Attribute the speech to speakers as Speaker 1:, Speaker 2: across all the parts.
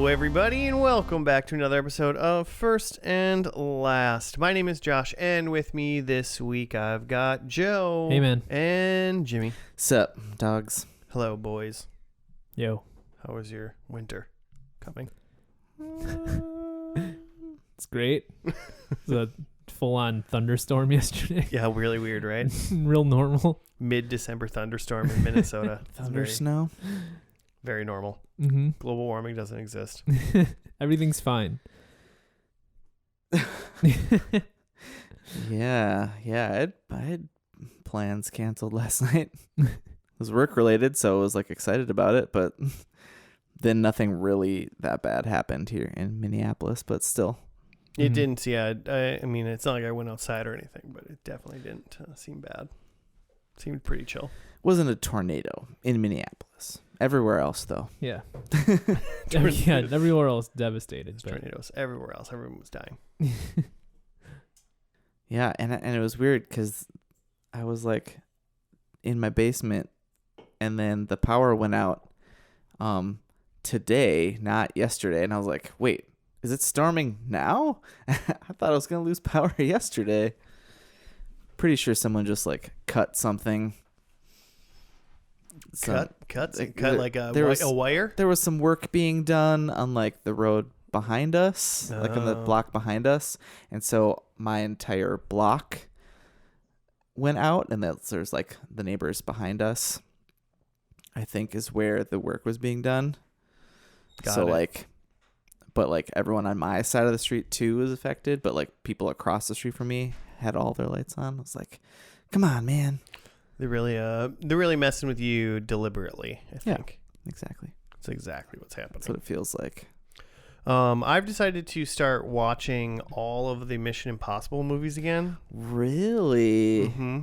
Speaker 1: Hello, everybody, and welcome back to another episode of First and Last. My name is Josh, and with me this week I've got Joe.
Speaker 2: Hey, man.
Speaker 1: And Jimmy.
Speaker 3: Sup, dogs?
Speaker 1: Hello, boys.
Speaker 2: Yo.
Speaker 1: How was your winter coming?
Speaker 2: It's great. It was a full-on thunderstorm yesterday.
Speaker 1: Yeah, really weird, right?
Speaker 2: Real normal.
Speaker 1: Mid-December thunderstorm in Minnesota.
Speaker 3: Thunder snow?
Speaker 1: Very normal.
Speaker 2: Mm-hmm.
Speaker 1: Global warming doesn't exist.
Speaker 2: Everything's fine.
Speaker 3: Yeah. I had plans canceled last night. It was work related, so I was like excited about it, but then nothing really that bad happened here in Minneapolis, but still.
Speaker 1: It didn't, yeah. I mean, it's not like I went outside or anything, but it definitely didn't seem bad. Seemed pretty chill.
Speaker 3: Wasn't a tornado in Minneapolis. Everywhere else, though.
Speaker 2: Yeah. Everywhere else devastated.
Speaker 1: Tornadoes everywhere else. Everyone was dying.
Speaker 3: Yeah, and it was weird because I was like in my basement, and then the power went out today, not yesterday, and I was like, wait, is it storming now? I thought I was gonna lose power yesterday. Pretty sure someone just like cut something.
Speaker 1: Cut like a wire?
Speaker 3: There was some work being done on like the road behind us, like on the block behind us. And so my entire block went out, and there's like the neighbors behind us, I think, is where the work was being done. Got it. But like everyone on my side of the street too was affected, but like people across the street from me had all their lights on. I was like, come on, man.
Speaker 1: They're really messing with you deliberately, I think.
Speaker 3: Yeah, exactly.
Speaker 1: That's exactly what's happening.
Speaker 3: That's what it feels like.
Speaker 1: I've decided to start watching all of the Mission Impossible movies again.
Speaker 3: Really?
Speaker 1: Mm-hmm.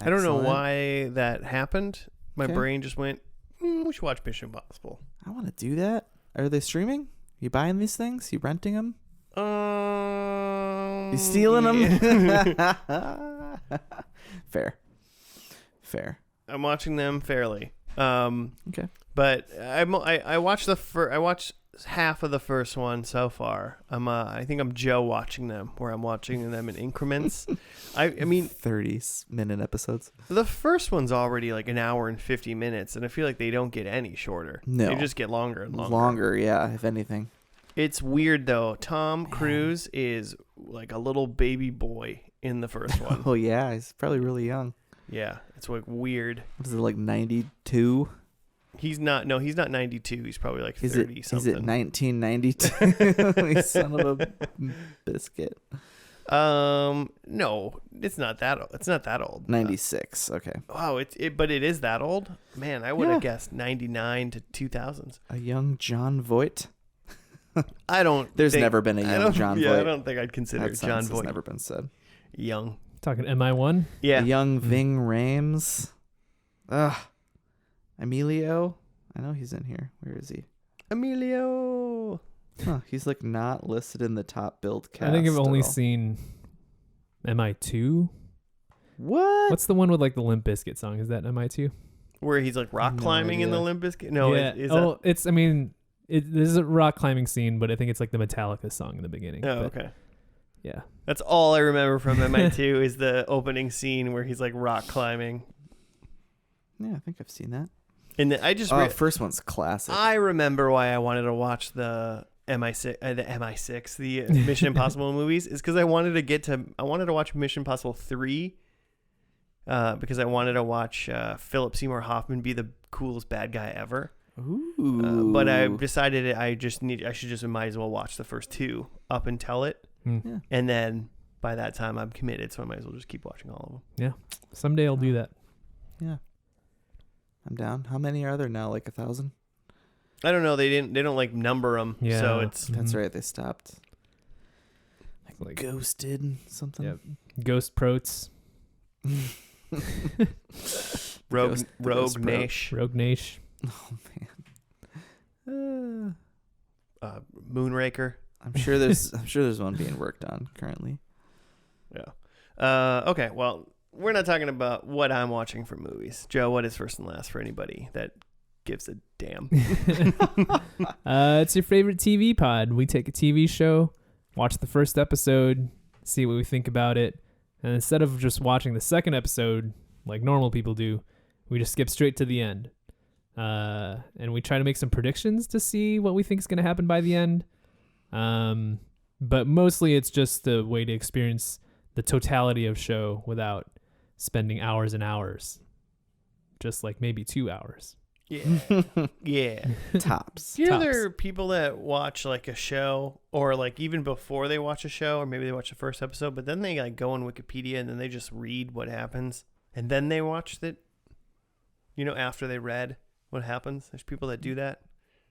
Speaker 1: I don't know why that happened. My brain just went, we should watch Mission Impossible.
Speaker 3: I want to do that. Are they streaming? You buying these things? You renting them? You stealing them? Fair.
Speaker 1: I'm watching them fairly.
Speaker 3: Okay.
Speaker 1: But I watched I watched half of the first one so far. I think I'm Joe watching them, where I'm watching them in increments. I mean
Speaker 3: 30-minute episodes.
Speaker 1: The first one's already like an hour and 50 minutes, and I feel like they don't get any shorter.
Speaker 3: No.
Speaker 1: They just get longer and longer.
Speaker 3: Longer, yeah, if anything.
Speaker 1: It's weird though. Tom Cruise is like a little baby boy in the first one.
Speaker 3: Oh yeah, he's probably really young.
Speaker 1: Yeah, it's like weird.
Speaker 3: What is it, like 92?
Speaker 1: He's not 92. He's probably like 30 something.
Speaker 3: Is it 1992? You son of a biscuit.
Speaker 1: No, it's not that old. It's not that old.
Speaker 3: 96. Okay.
Speaker 1: Wow, but it is that old? Man, I would have guessed 99 to 2000s.
Speaker 3: A young John Voight.
Speaker 1: There's
Speaker 3: never been a young John Voight.
Speaker 1: Yeah, I don't think I'd consider John Voight.
Speaker 3: That's never been said.
Speaker 1: Young.
Speaker 2: Talking MI1?
Speaker 1: Yeah.
Speaker 3: A young Ving Rhames. Ugh. Emilio. I know he's in here. Where is he?
Speaker 1: Emilio.
Speaker 3: Huh, he's like not listed in the top build cast.
Speaker 2: I think I've only seen MI2.
Speaker 3: What?
Speaker 2: What's the one with like the Limp Bizkit song? Is that MI2?
Speaker 1: Where he's like rock climbing in the Limp Bizkit? No,
Speaker 2: yeah. This is a rock climbing scene, but I think it's like the Metallica song in the beginning.
Speaker 1: Oh, okay.
Speaker 2: Yeah.
Speaker 1: That's all I remember from MI2 is the opening scene where he's like rock climbing.
Speaker 3: Yeah, I think I've seen that.
Speaker 1: And I just
Speaker 3: first one's classic.
Speaker 1: I remember why I wanted to watch the MI6, the Mission Impossible movies, is because I wanted to watch Mission Impossible 3, because I wanted to watch Philip Seymour Hoffman be the coolest bad guy ever.
Speaker 3: Ooh.
Speaker 1: But I decided might as well watch the first two up until it.
Speaker 3: Yeah.
Speaker 1: And then by that time I'm committed, so I might as well just keep watching all of them.
Speaker 2: Yeah. Someday I'll do that.
Speaker 3: Yeah. I'm down. How many are there now? Like 1,000?
Speaker 1: I don't know. They don't like number them.
Speaker 2: Yeah.
Speaker 1: So it's
Speaker 3: That's right. They stopped.
Speaker 2: Like
Speaker 3: Ghosted something.
Speaker 2: Yeah. Ghost Protes.
Speaker 1: Rogue Nash.
Speaker 2: Rogue Nash.
Speaker 3: Oh man.
Speaker 1: Moonraker.
Speaker 3: I'm sure there's one being worked on currently.
Speaker 1: Yeah. Okay. Well, we're not talking about what I'm watching for movies. Joe, what is First and Last for anybody that gives a damn?
Speaker 2: It's your favorite TV pod. We take a TV show, watch the first episode, see what we think about it, and instead of just watching the second episode like normal people do, we just skip straight to the end. And we try to make some predictions to see what we think is going to happen by the end. But mostly it's just a way to experience the totality of show without spending hours and hours. Just like maybe 2 hours.
Speaker 1: Yeah. Yeah.
Speaker 3: Tops.
Speaker 1: You know,
Speaker 2: Tops.
Speaker 1: there are people that watch like a show, or like even before they watch a show, or maybe they watch the first episode, but then they like go on Wikipedia and then they just read what happens, and then they watch it. You know, after they read what happens. There's people that do that.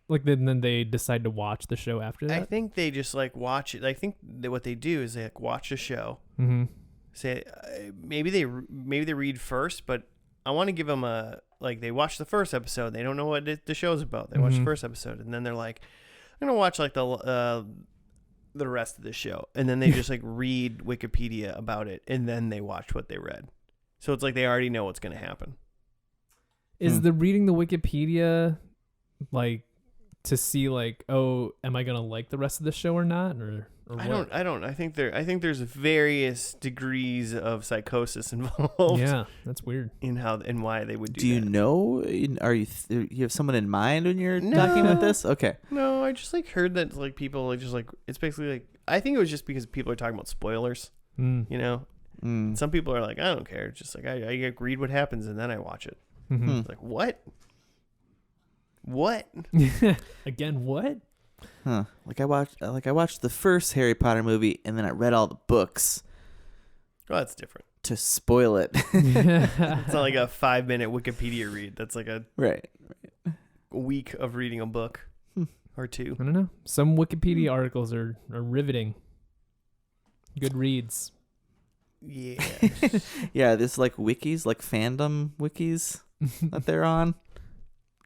Speaker 2: Like then they decide to watch the show after that.
Speaker 1: I think they just like watch it. I think that what they do is they like watch a show.
Speaker 2: Mm-hmm.
Speaker 1: Say maybe they read first, but I want to give them a like they watch the first episode. They don't know what the show's about. They watch the first episode, and then they're like, I'm gonna watch like the rest of the show, and then they just like read Wikipedia about it, and then they watch what they read. So it's like they already know what's gonna happen.
Speaker 2: Is the reading the Wikipedia like to see like, oh, am I gonna like the rest of the show or not, or what?
Speaker 1: I don't. I think there's various degrees of psychosis involved.
Speaker 2: Yeah, that's weird.
Speaker 1: In how and why they would do.
Speaker 3: Do you
Speaker 1: that.
Speaker 3: know? Are you have someone in mind when you're talking about this? Okay.
Speaker 1: No, I just like heard that like people like just like it's basically like I think it was just because people are talking about spoilers. You know, some people are like I don't care. It's just like I read what happens and then I watch it.
Speaker 2: Mm-hmm.
Speaker 1: It's like what? What?
Speaker 2: Again, what?
Speaker 3: Huh. Like I watched the first Harry Potter movie and then I read all the books
Speaker 1: Well, that's different.
Speaker 3: to spoil it.
Speaker 1: It's not like a 5-minute Wikipedia read. That's like a
Speaker 3: Right.
Speaker 1: week of reading a book or two.
Speaker 2: I don't know. Some Wikipedia articles are riveting. Good reads.
Speaker 1: Yeah.
Speaker 3: Yeah, this like wikis, like fandom wikis that they're on.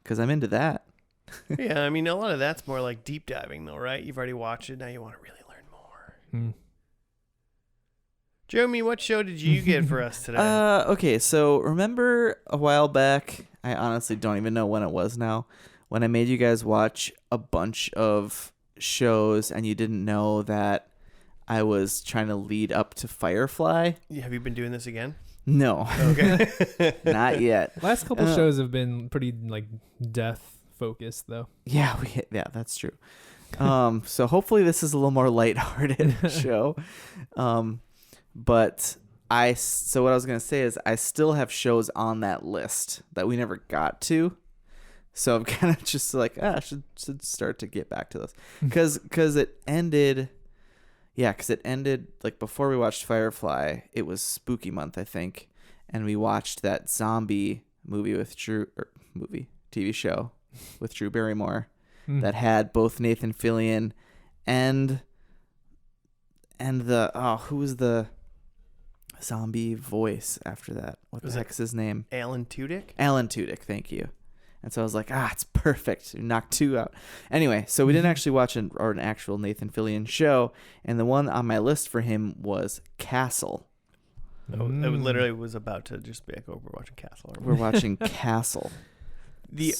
Speaker 3: Because I'm into that.
Speaker 1: Yeah, I mean, a lot of that's more like deep diving, though, right? You've already watched it. Now you want to really learn more. Jeremy, what show did you get for us today?
Speaker 3: Okay, so remember a while back, I honestly don't even know when it was now, when I made you guys watch a bunch of shows and you didn't know that I was trying to lead up to Firefly?
Speaker 1: Have you been doing this again?
Speaker 3: No.
Speaker 1: Okay.
Speaker 3: Not yet.
Speaker 2: Last couple shows have been pretty like death focused though.
Speaker 3: Yeah, that's true. So hopefully this is a little more lighthearted show. But so what I was going to say is I still have shows on that list that we never got to. So I'm kind of just like, I should start to get back to those. Because it ended, like before we watched Firefly, it was Spooky Month, I think. And we watched that zombie movie with TV show with Drew Barrymore that had both Nathan Fillion and who was the zombie voice after that? What the heck is his name?
Speaker 1: Alan Tudyk?
Speaker 3: Alan Tudyk, thank you. And so I was like, it's perfect. You knocked 2 out. Anyway, so we didn't actually watch an actual Nathan Fillion show, and the one on my list for him was Castle.
Speaker 1: I literally was about to just be like, oh, we're watching Castle.
Speaker 3: We're watching Castle.
Speaker 1: The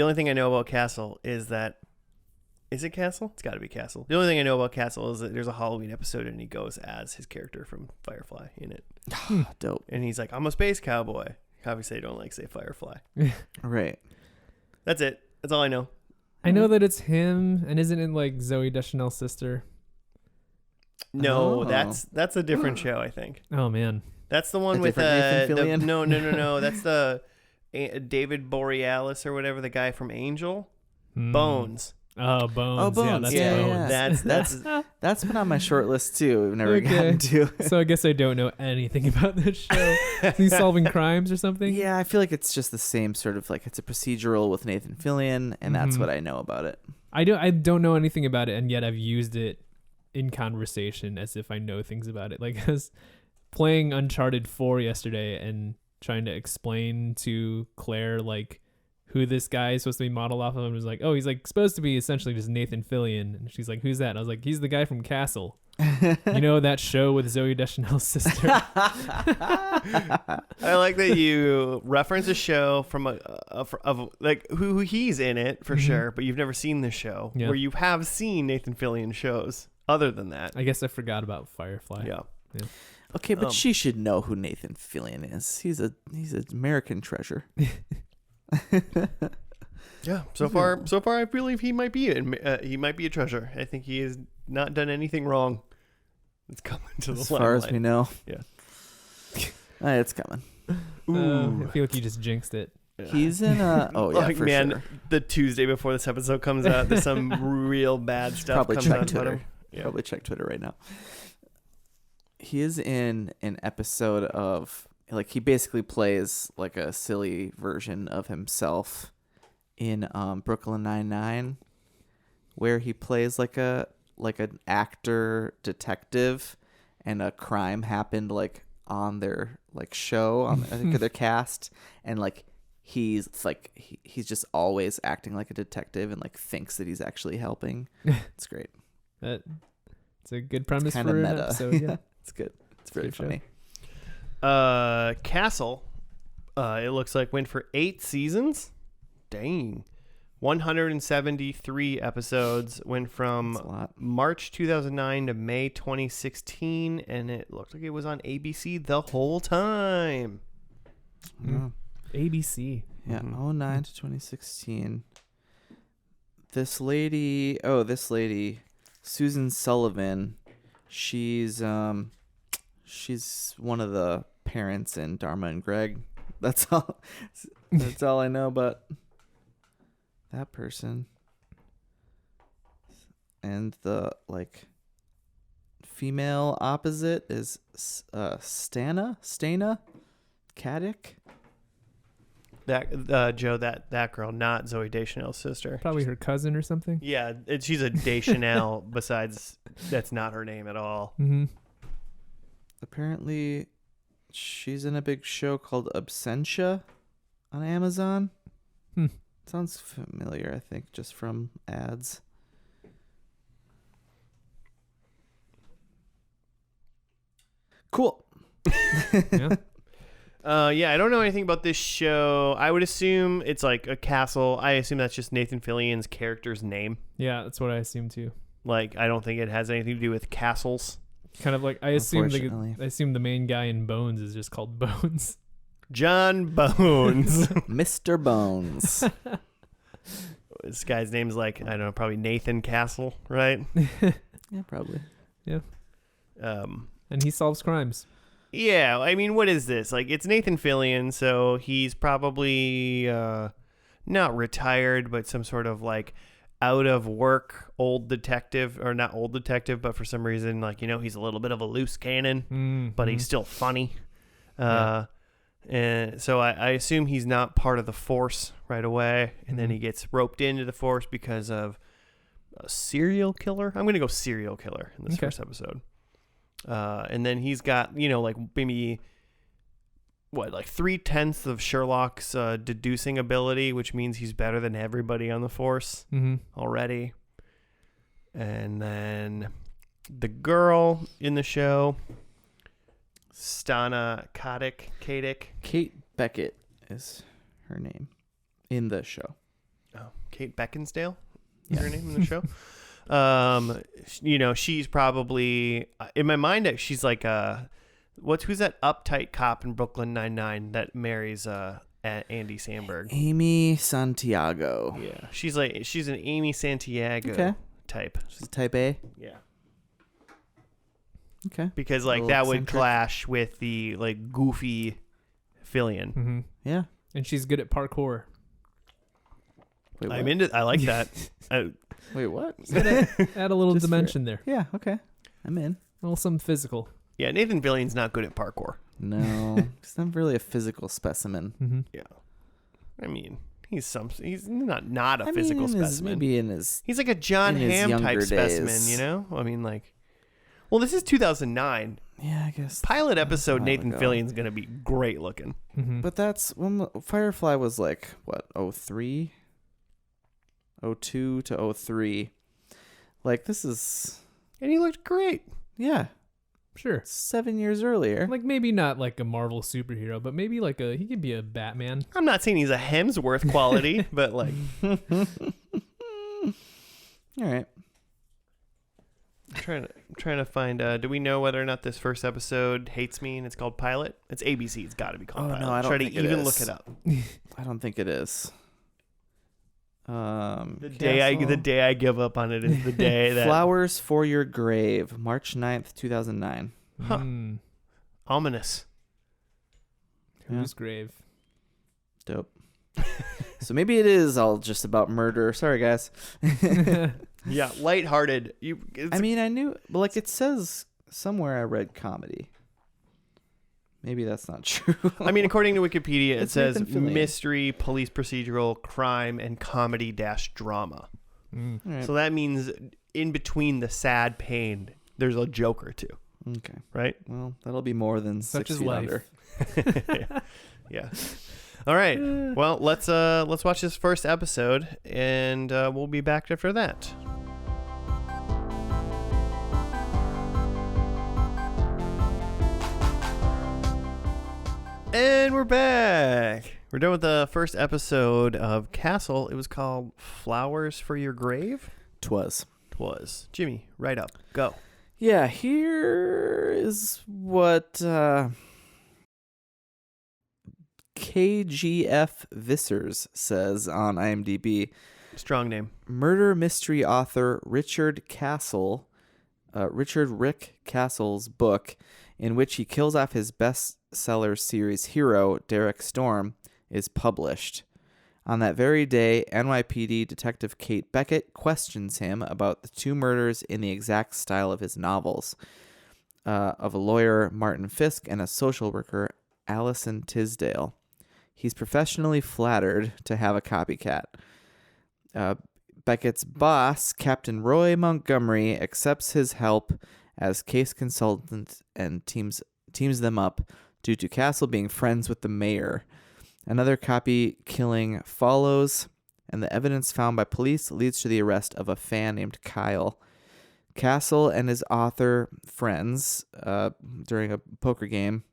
Speaker 1: only thing I know about Castle is that is it Castle? It's got to be Castle. The only thing I know about Castle is that there's a Halloween episode and he goes as his character from Firefly in it.
Speaker 3: Dope.
Speaker 1: And he's like, I'm a space cowboy. Obviously, I don't like say Firefly.
Speaker 3: Right.
Speaker 1: That's it. That's all I know.
Speaker 2: I know that it's him, and isn't it like Zooey Deschanel's sister?
Speaker 1: No,
Speaker 3: Oh.
Speaker 1: that's a different show, I think.
Speaker 2: Oh man,
Speaker 1: That's the one
Speaker 3: A
Speaker 1: with
Speaker 3: different Nathan Fillion?
Speaker 1: No. That's the David Borealis or whatever, the guy from Angel. Bones.
Speaker 2: Oh, Bones.
Speaker 3: Oh, Bones.
Speaker 2: Yeah, that's
Speaker 3: Yeah,
Speaker 2: Bones.
Speaker 3: yeah. That's been on my short list too. We've never gotten to.
Speaker 2: So I guess I don't know anything about this show. Is he solving crimes or something?
Speaker 3: Yeah, I feel like it's just the same sort of like it's a procedural with Nathan Fillion, and that's what I know about it.
Speaker 2: I don't know anything about it, and yet I've used it in conversation as if I know things about it. Like I was playing Uncharted 4 yesterday and trying to explain to Claire like who this guy is supposed to be modeled off of, and was like, oh, he's like supposed to be essentially just Nathan Fillion. And she's like, who's that? And I was like, he's the guy from Castle. You know, that show with Zooey Deschanel's sister.
Speaker 1: I like that you reference a show from of like who he's in it for sure, but you've never seen the show.
Speaker 2: Yeah.
Speaker 1: Where you have seen Nathan Fillion shows other than that.
Speaker 2: I guess I forgot about Firefly.
Speaker 1: Yeah.
Speaker 3: Okay, but she should know who Nathan Fillion is. He's an American treasure.
Speaker 1: Yeah. So far, I believe he might be a treasure. I think he has not done anything wrong. It's coming to the
Speaker 3: as far as we know.
Speaker 1: Yeah.
Speaker 3: It's coming.
Speaker 2: I feel like you just jinxed it.
Speaker 3: He's in for
Speaker 1: man,
Speaker 3: sure.
Speaker 1: the Tuesday before this episode comes out, there's some real bad stuff
Speaker 3: Probably
Speaker 1: comes
Speaker 3: check
Speaker 1: out
Speaker 3: Twitter.
Speaker 1: about him. Yeah.
Speaker 3: Probably check Twitter right now. He is in an episode of, like, he basically plays like a silly version of himself in Brooklyn Nine-Nine, where he plays like an actor detective, and a crime happened like on their like show on I think their cast, and like he's just always acting like a detective and like thinks that he's actually helping. It's great.
Speaker 2: It's a good premise
Speaker 3: Kind
Speaker 2: for
Speaker 3: of
Speaker 2: an
Speaker 3: meta.
Speaker 2: episode. Yeah.
Speaker 3: It's good. It's very
Speaker 2: Good
Speaker 3: funny.
Speaker 1: Castle, it looks like went for 8 seasons. Dang. 173 episodes, went
Speaker 3: That's a
Speaker 1: from
Speaker 3: lot.
Speaker 1: March 2009 to May 2016, and it looked like it was on ABC the whole time.
Speaker 3: Yeah.
Speaker 2: ABC.
Speaker 3: Yeah,
Speaker 1: Mhm.
Speaker 3: 09 to 2016. This lady, Susan Sullivan, she's one of the parents in Dharma and Greg. That's all. That's all I know about that person. And the like female opposite is Stana Caddick.
Speaker 1: That Joe, that girl, not Zooey Deschanel's sister.
Speaker 2: Probably her cousin or something.
Speaker 1: Yeah, she's a Deschanel. Besides, that's not her name at all.
Speaker 2: Mm-hmm.
Speaker 3: Apparently, she's in a big show called Absentia on Amazon. Sounds familiar, I think, just from ads. Cool.
Speaker 2: Yeah.
Speaker 1: Yeah, I don't know anything about this show. I would assume it's like a castle. I assume that's just Nathan Fillion's character's name.
Speaker 2: Yeah, that's what I assume too.
Speaker 1: Like, I don't think it has anything to do with castles.
Speaker 2: Kind of like I assume
Speaker 3: Unfortunately.
Speaker 2: the main guy in Bones is just called Bones.
Speaker 1: John Bones.
Speaker 3: Mr. Bones.
Speaker 1: This guy's name's like, I don't know, probably Nathan Castle, right?
Speaker 3: Yeah, probably.
Speaker 2: And he solves crimes.
Speaker 1: Yeah, I mean, what is this? Like, it's Nathan Fillion, so he's probably not retired, but some sort of like out of work old detective, or not old detective, but for some reason, like, you know, he's a little bit of a loose cannon, but he's still funny. And so I assume he's not part of the force right away, and then he gets roped into the force because of a serial killer. I'm going to go serial killer in this first episode. And then he's got, you know, like maybe like 3/10 of Sherlock's deducing ability, which means he's better than everybody on the force already. And then the girl in the show, Stana Caddick.
Speaker 3: Kate Beckett is her name in the show.
Speaker 1: Oh, Kate Beckinsdale is her name in the show. You know, she's probably in my mind. She's like who's that uptight cop in Brooklyn Nine-Nine that marries Andy Samberg?
Speaker 3: Amy Santiago.
Speaker 1: Yeah, she's an Amy Santiago type.
Speaker 3: She's type A.
Speaker 1: Yeah,
Speaker 3: Okay.
Speaker 1: because like that would clash with the like goofy Fillion.
Speaker 3: Yeah.
Speaker 2: And she's good at parkour.
Speaker 3: Wait,
Speaker 1: I'm into. I like that.
Speaker 3: Wait, what?
Speaker 2: Add a little
Speaker 3: Just
Speaker 2: dimension there.
Speaker 3: Yeah. Okay. I'm in.
Speaker 2: A little some physical.
Speaker 1: Yeah, Nathan Fillion's not good at parkour.
Speaker 3: No, he's not really a physical specimen.
Speaker 1: Yeah, I mean, he's not a physical specimen.
Speaker 3: Maybe in his.
Speaker 1: He's like a John
Speaker 3: in his
Speaker 1: Hamm type
Speaker 3: younger
Speaker 1: specimen,
Speaker 3: days.
Speaker 1: you know? I mean, like, well, this is 2009.
Speaker 3: Yeah, I guess.
Speaker 1: Pilot
Speaker 3: that was a
Speaker 1: episode,
Speaker 3: while
Speaker 1: Nathan
Speaker 3: ago.
Speaker 1: Fillion's going to be great looking.
Speaker 2: Mm-hmm.
Speaker 3: But that's when Firefly was like, what, 03? 02 to 03. Like, this is,
Speaker 1: And he looked great.
Speaker 3: yeah,
Speaker 2: Sure.
Speaker 3: 7 years earlier.
Speaker 2: Like maybe not like a Marvel superhero, but maybe like he could be a Batman.
Speaker 1: I'm not saying he's a Hemsworth quality, but like,
Speaker 3: All right.
Speaker 1: I'm trying to find, do we know whether or not this first episode hates me and it's called Pilot? It's ABC. It's got to be called
Speaker 3: Oh,
Speaker 1: Pilot.
Speaker 3: no, I don't
Speaker 1: Try
Speaker 3: think
Speaker 1: to
Speaker 3: it
Speaker 1: even
Speaker 3: is.
Speaker 1: look it up.
Speaker 3: I don't think it is.
Speaker 1: The day I give up on it is the day that
Speaker 3: Flowers for Your Grave, March 9th, 2009.
Speaker 1: Huh.
Speaker 2: Mm.
Speaker 1: Ominous.
Speaker 2: Whose grave?
Speaker 3: Dope. So maybe it is all just about murder. Sorry, guys.
Speaker 1: Yeah, lighthearted.
Speaker 3: I mean, I knew, but like it says somewhere I read comedy. Maybe that's not true.
Speaker 1: I mean, according to Wikipedia, it
Speaker 3: It's
Speaker 1: says
Speaker 3: Nathan Fillion.
Speaker 1: mystery, police procedural, crime, and comedy-drama.
Speaker 2: Mm.
Speaker 3: All right.
Speaker 1: So that means in between the sad pain, there's a joke or two,
Speaker 3: Okay.
Speaker 1: right?
Speaker 3: Well, that'll be more than
Speaker 2: Such
Speaker 3: 6
Speaker 2: is
Speaker 3: feet
Speaker 2: life.
Speaker 3: under.
Speaker 1: Yeah. All right. Well, let's watch this first episode, and we'll be back after that. And we're back. We're done with the first episode of Castle. It was called Flowers for Your Grave.
Speaker 3: 'Twas.
Speaker 1: Jimmy, right up. Go.
Speaker 3: Yeah, here is what KGF Vissers says on IMDb.
Speaker 1: Strong name.
Speaker 3: Murder mystery author Richard Rick Castle's book, in which he kills off his bestseller series hero, Derek Storm, is published. On that very day, NYPD Detective Kate Beckett questions him about the two murders in the exact style of his novels, of a lawyer, Martin Fisk, and a social worker, Allison Tisdale. He's professionally flattered to have a copycat. Beckett's boss, Captain Roy Montgomery, accepts his help as case consultant and teams them up due to Castle being friends with the mayor. Another copy killing follows, and the evidence found by police leads to the arrest of a fan named Kyle. Castle and his author friends, during a poker game,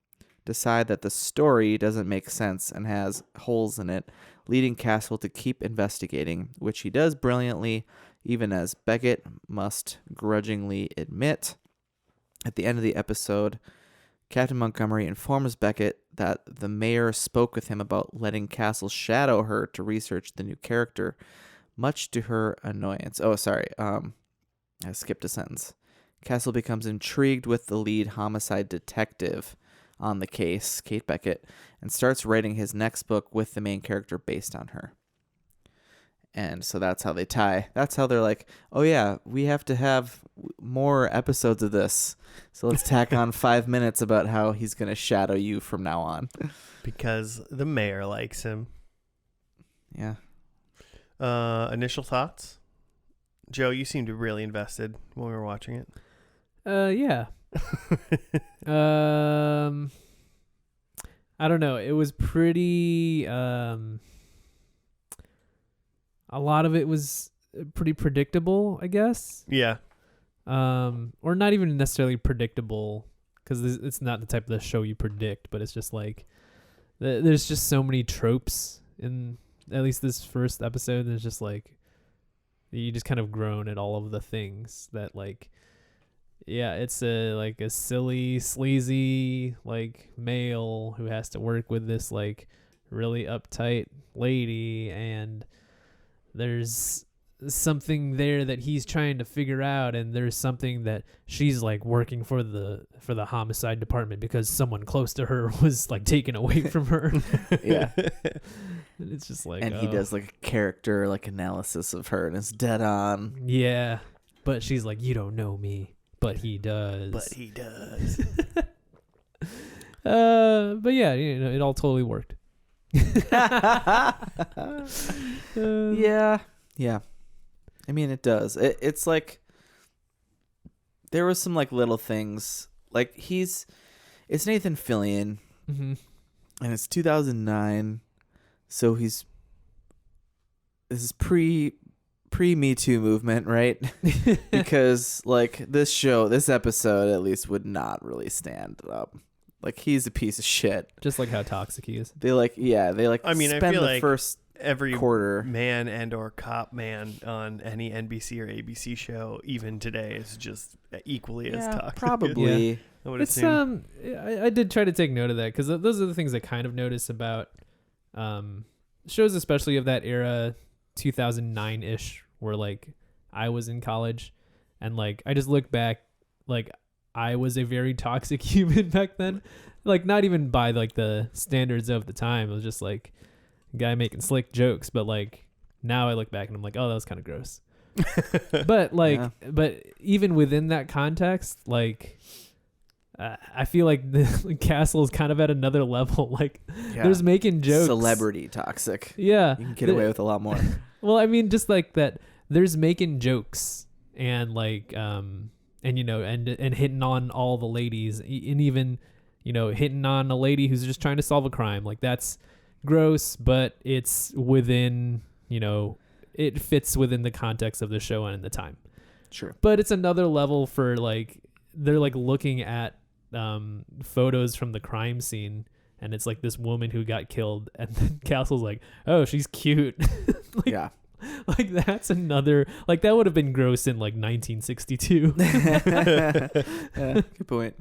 Speaker 3: decide that the story doesn't make sense and has holes in it, leading Castle to keep investigating, which he does brilliantly, even as Beckett must grudgingly admit. At the end of the episode, Captain Montgomery informs Beckett that the mayor spoke with him about letting Castle shadow her to research the new character, much to her annoyance. Oh, sorry. I skipped a sentence. Castle becomes intrigued with the lead homicide detective on the case, Kate Beckett, and starts writing his next book with the main character based on her. And so that's how they tie. That's how they're like, oh yeah, we have to have more episodes of this. So let's tack on 5 minutes about how he's going to shadow you from now on.
Speaker 1: Because the mayor likes him.
Speaker 3: Yeah.
Speaker 1: Initial thoughts? Joe, you seemed really invested when we were watching it.
Speaker 2: Yeah. I don't know. It was pretty. A lot of it was pretty predictable, I guess.
Speaker 1: Yeah.
Speaker 2: Or not even necessarily predictable, because it's not the type of the show you predict. But it's just like there's just so many tropes in at least this first episode. There's just like you just kind of groan at all of the things that like. Yeah, it's a silly, sleazy like male who has to work with this like really uptight lady, and there's something there that he's trying to figure out, and there's something that she's like working for the homicide department because someone close to her was like taken away from her.
Speaker 3: Yeah.
Speaker 2: It's just like,
Speaker 3: And he does like a character like analysis of her, and it's dead on.
Speaker 2: Yeah, but she's like, you don't know me. But he does.
Speaker 1: But he does.
Speaker 2: But yeah, it all totally worked.
Speaker 3: Yeah. I mean, it does. It's like there was some like little things like it's Nathan Fillion,
Speaker 2: Mm-hmm.
Speaker 3: and it's 2009, so this is pre Me Too movement, right? Because like this episode at least would not really stand up. Like he's a piece of shit.
Speaker 2: Just like how toxic he is.
Speaker 3: They
Speaker 1: I mean,
Speaker 3: spend
Speaker 1: I feel
Speaker 3: the
Speaker 1: like
Speaker 3: first
Speaker 1: every
Speaker 3: quarter.
Speaker 1: man and or cop man on any NBC or ABC show, even today, is just equally as toxic.
Speaker 3: Probably.
Speaker 1: I would
Speaker 2: It's
Speaker 1: assume.
Speaker 2: I did try to take note of that because those are the things I kind of notice about shows, especially of that era, 2009-ish, where like I was in college, and like I just look back, like I was a very toxic human back then, like not even by like the standards of the time. It was just like a guy making slick jokes, but like now I look back and I'm like, oh, that was kind of gross. But like, but even within that context, like. I feel like the Castle is kind of at another level. Like, there's making jokes.
Speaker 3: Celebrity toxic.
Speaker 2: Yeah.
Speaker 3: You can get away with a lot more.
Speaker 2: Well, I mean, just like that, there's making jokes and like, and you know, and hitting on all the ladies, and even, you know, hitting on a lady who's just trying to solve a crime. Like, that's gross, but it's within, you know, it fits within the context of the show and the time.
Speaker 3: Sure.
Speaker 2: But it's another level for like, they're like looking at photos from the crime scene, and it's like this woman who got killed, and then Castle's like, oh, she's cute. Like, yeah, like that's another, like that would have been gross in like 1962.
Speaker 3: Good point.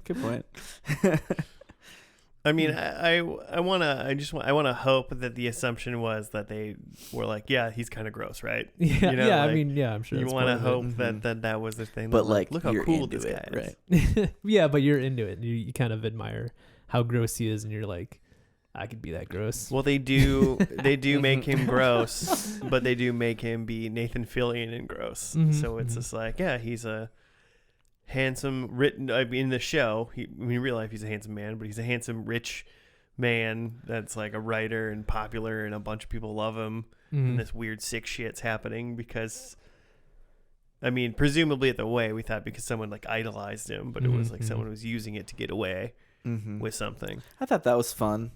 Speaker 1: I mean, I want to hope that the assumption was that they were like, yeah, he's kind of gross, right?
Speaker 2: Yeah,
Speaker 1: you know,
Speaker 2: yeah.
Speaker 1: like,
Speaker 2: I mean, yeah, I'm sure.
Speaker 1: You want to hope
Speaker 3: Mm-hmm.
Speaker 1: that was the thing.
Speaker 3: But like,
Speaker 1: look how cool this guy is.
Speaker 3: Right?
Speaker 2: Yeah, but you're into it. You kind of admire how gross he is, and you're like, I could be that gross.
Speaker 1: Well, they do make him gross, but they do make him be Nathan Fillion and gross.
Speaker 2: Mm-hmm,
Speaker 1: So it's just like, yeah, he's a handsome, written. I mean, in the show, in real life, he's a handsome man, but he's a handsome, rich man that's like a writer and popular, and a bunch of people love him.
Speaker 2: Mm-hmm.
Speaker 1: And this weird sick shit's happening because, I mean, presumably at the way we thought because someone like idolized him, but it was like someone was using it to get away with something.
Speaker 3: I thought that was fun.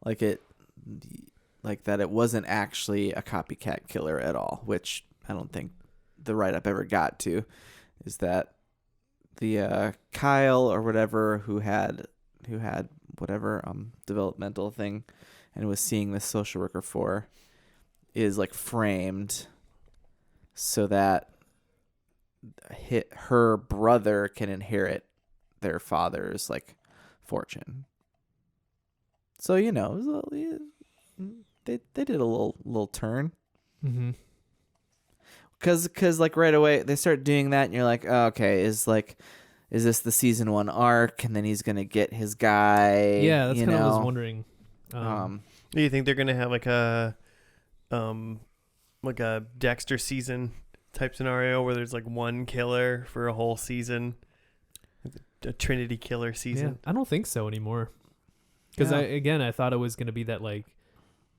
Speaker 3: Like that it wasn't actually a copycat killer at all, which I don't think the write-up ever got to, is that the Kyle or whatever who had whatever developmental thing and was seeing this social worker for is like framed so that her brother can inherit their father's like fortune. So, you know, they did a little turn.
Speaker 2: Mm-hmm.
Speaker 3: Cause like right away they start doing that, and you're like, oh, okay, is this the season 1 arc, and then he's gonna get his guy?
Speaker 2: Yeah, that's
Speaker 3: you
Speaker 2: kind of
Speaker 3: know?
Speaker 2: what I was wondering.
Speaker 1: Do you think they're gonna have like a Dexter season type scenario where there's like one killer for a whole season, a Trinity killer season?
Speaker 2: Yeah, I don't think so anymore. Because I thought it was gonna be that like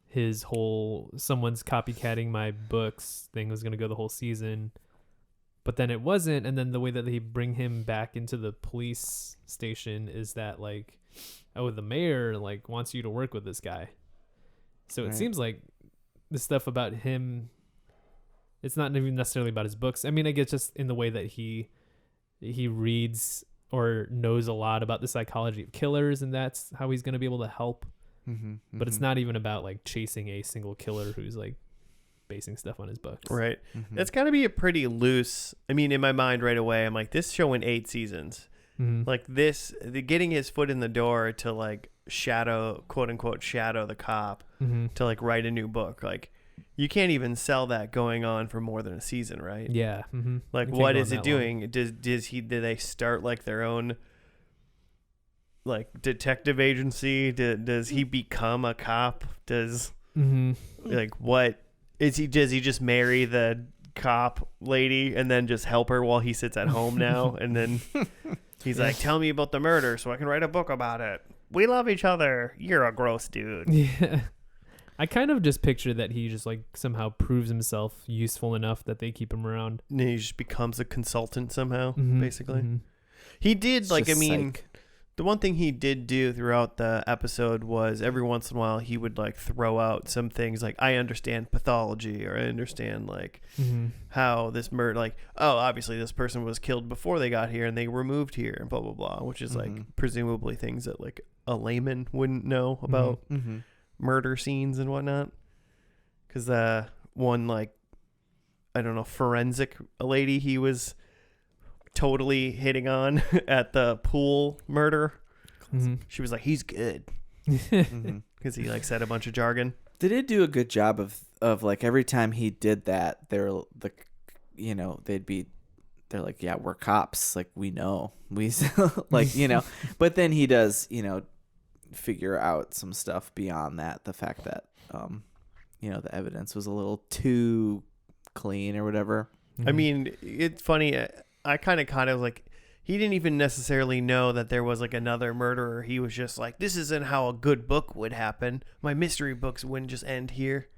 Speaker 2: his whole someone's copycatting my books thing was gonna go the whole season, but then it wasn't. And then the way that they bring him back into the police station is that like, oh, the mayor like wants you to work with this guy. So it seems like the stuff about him, it's not even necessarily about his books. I mean, I guess just in the way that he reads or knows a lot about the psychology of killers, and that's how he's going to be able to help. But it's not even about like chasing a single killer who's like basing stuff on his books.
Speaker 1: Right. That's got to be a pretty loose. I mean, in my mind right away, I'm like, this show went 8 seasons. Like getting his foot in the door to like quote unquote shadow the cop to like write a new book. Like you can't even sell that going on for more than a season, right?
Speaker 2: Yeah.
Speaker 1: Like what is it doing? Long. Did they start like their own like detective agency? Does he become a cop? Like what is he? Does he just marry the cop lady and then just help her while he sits at home now? And then he's like, tell me about the murder so I can write a book about it. We love each other. You're a gross dude.
Speaker 2: Yeah. I kind of just picture that he just like somehow proves himself useful enough that they keep him around.
Speaker 1: And he just becomes a consultant somehow, basically. He did,
Speaker 3: It's
Speaker 1: like, I
Speaker 3: just
Speaker 1: mean,
Speaker 3: psych.
Speaker 1: the one thing he did do throughout the episode was every once in a while he would, like, throw out some things like, I understand pathology, or I understand, like, how this murder, like, oh, obviously this person was killed before they got here and they were moved here and blah, blah, blah, which is, like, presumably things that, like, a layman wouldn't know about murder scenes and whatnot. Because one, like, I don't know, forensic lady he was totally hitting on at the pool murder. She was like, he's good. Because he, like, said a bunch of jargon.
Speaker 3: They did do a good job of like every time he did that, they're like, you know, they're like, yeah, we're cops, like, we know, we like, you know, but then he does, you know, figure out some stuff beyond that, the fact that you know, the evidence was a little too clean or whatever.
Speaker 1: I mean, it's funny, I kind of like, he didn't even necessarily know that there was, like, another murderer. He was just like, this isn't how a good book would happen. My mystery books wouldn't just end here.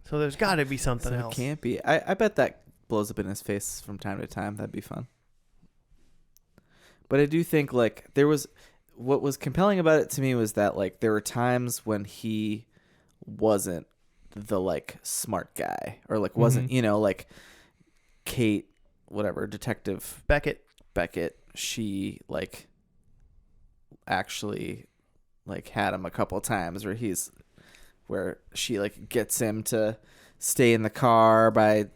Speaker 1: So there's got to be something
Speaker 3: So
Speaker 1: else.
Speaker 3: it can't be. I bet that blows up in his face from time to time. That'd be fun. But I do think, like, what was compelling about it to me was that, like, there were times when he wasn't the, like, smart guy, or, like, wasn't, you know, like, Kate, whatever, Detective
Speaker 1: Beckett,
Speaker 3: she, like, actually, like, had him a couple times where she, like, gets him to stay in the car by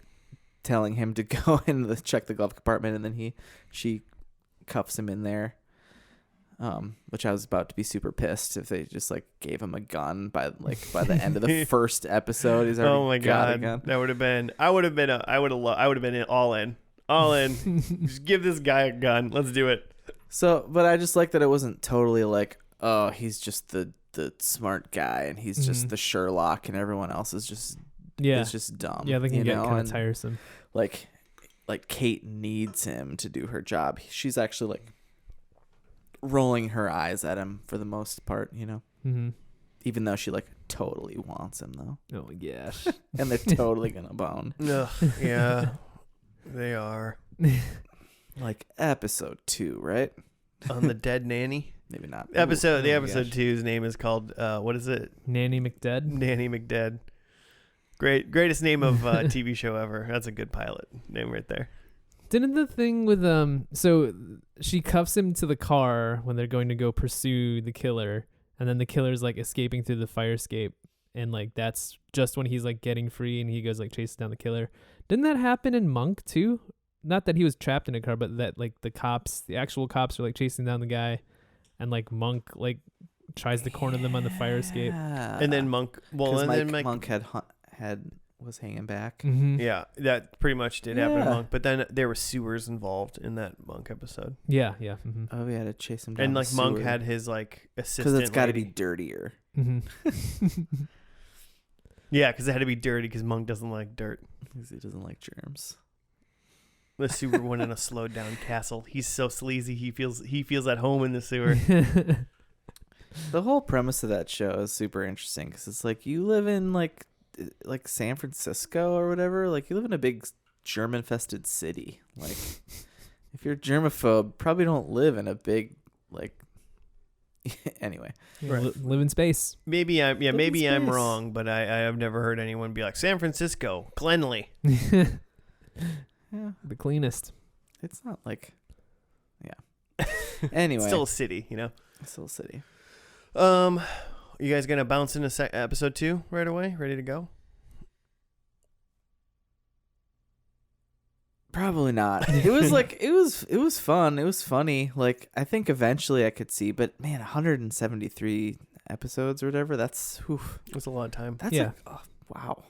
Speaker 3: telling him to go and check the glove compartment, and then she cuffs him in there. Which I was about to be super pissed if they just, like, gave him a gun by the end of the first episode. He's already
Speaker 1: oh my
Speaker 3: got a
Speaker 1: god,
Speaker 3: gun.
Speaker 1: that would have been. I would have been all in. Just give this guy a gun. Let's do it.
Speaker 3: So, but I just like that it wasn't totally like, oh, he's just the smart guy and he's just the Sherlock and everyone else is just it's just dumb.
Speaker 2: Yeah, they can get kind of
Speaker 3: and,
Speaker 2: tiresome.
Speaker 3: Like Kate needs him to do her job. She's actually, like, rolling her eyes at him for the most part, you know. Even though she, like, totally wants him, though.
Speaker 2: Oh my gosh.
Speaker 3: And they're totally gonna bone.
Speaker 1: Ugh, yeah, they are.
Speaker 3: Like, episode 2, right?
Speaker 1: On the dead nanny.
Speaker 3: Maybe not.
Speaker 1: The episode
Speaker 3: Oh my gosh.
Speaker 1: 2's name is called what is it?
Speaker 2: Nanny McDead.
Speaker 1: Nanny McDead. Greatest name of TV show ever. That's a good pilot name right there.
Speaker 2: Didn't the thing with so she cuffs him to the car when they're going to go pursue the killer, and then the killer's, like, escaping through the fire escape, and, like, that's just when he's, like, getting free and he goes, like, chases down the killer. Didn't that happen in Monk too? Not that he was trapped in a car, but that, like, the actual cops are, like, chasing down the guy, and, like, Monk, like, tries to corner them on the fire escape.
Speaker 1: And then Monk. Well, and then
Speaker 3: Monk was hanging back.
Speaker 1: Yeah, that pretty much did happen to
Speaker 3: Yeah.
Speaker 1: Monk. But then there were sewers involved in that Monk episode.
Speaker 2: Yeah.
Speaker 3: Oh, we had to chase him down.
Speaker 1: And, like,
Speaker 3: the
Speaker 1: Monk
Speaker 3: sewer.
Speaker 1: had his, like, assistant.
Speaker 3: Because it's got to be
Speaker 1: lady.
Speaker 3: dirtier.
Speaker 1: Yeah, because it had to be dirty because Monk doesn't like dirt.
Speaker 3: Because he doesn't like germs.
Speaker 1: The sewer went in a slowed down castle. He's so sleazy. He feels at home in the sewer.
Speaker 3: The whole premise of that show is super interesting because it's like you live in like San Francisco or whatever. Like, you live in a big germ-infested city. Like, if you're germaphobe, probably don't live in a big, like, anyway.
Speaker 1: Right.
Speaker 2: Live in space.
Speaker 1: Maybe I'm
Speaker 3: space.
Speaker 1: wrong, but I have never heard anyone be like, San Francisco, cleanly.
Speaker 3: Yeah,
Speaker 2: The cleanest.
Speaker 3: it's not like, yeah. Anyway,
Speaker 1: Still a city, you know.
Speaker 3: still a city.
Speaker 1: You guys gonna bounce into episode 2 right away? Ready to go?
Speaker 3: Probably not. It was like it was fun. It was funny. Like, I think eventually I could see, but man, 173 episodes or whatever. That's
Speaker 1: It was a lot of time.
Speaker 3: that's
Speaker 2: Yeah.
Speaker 3: like, oh, wow.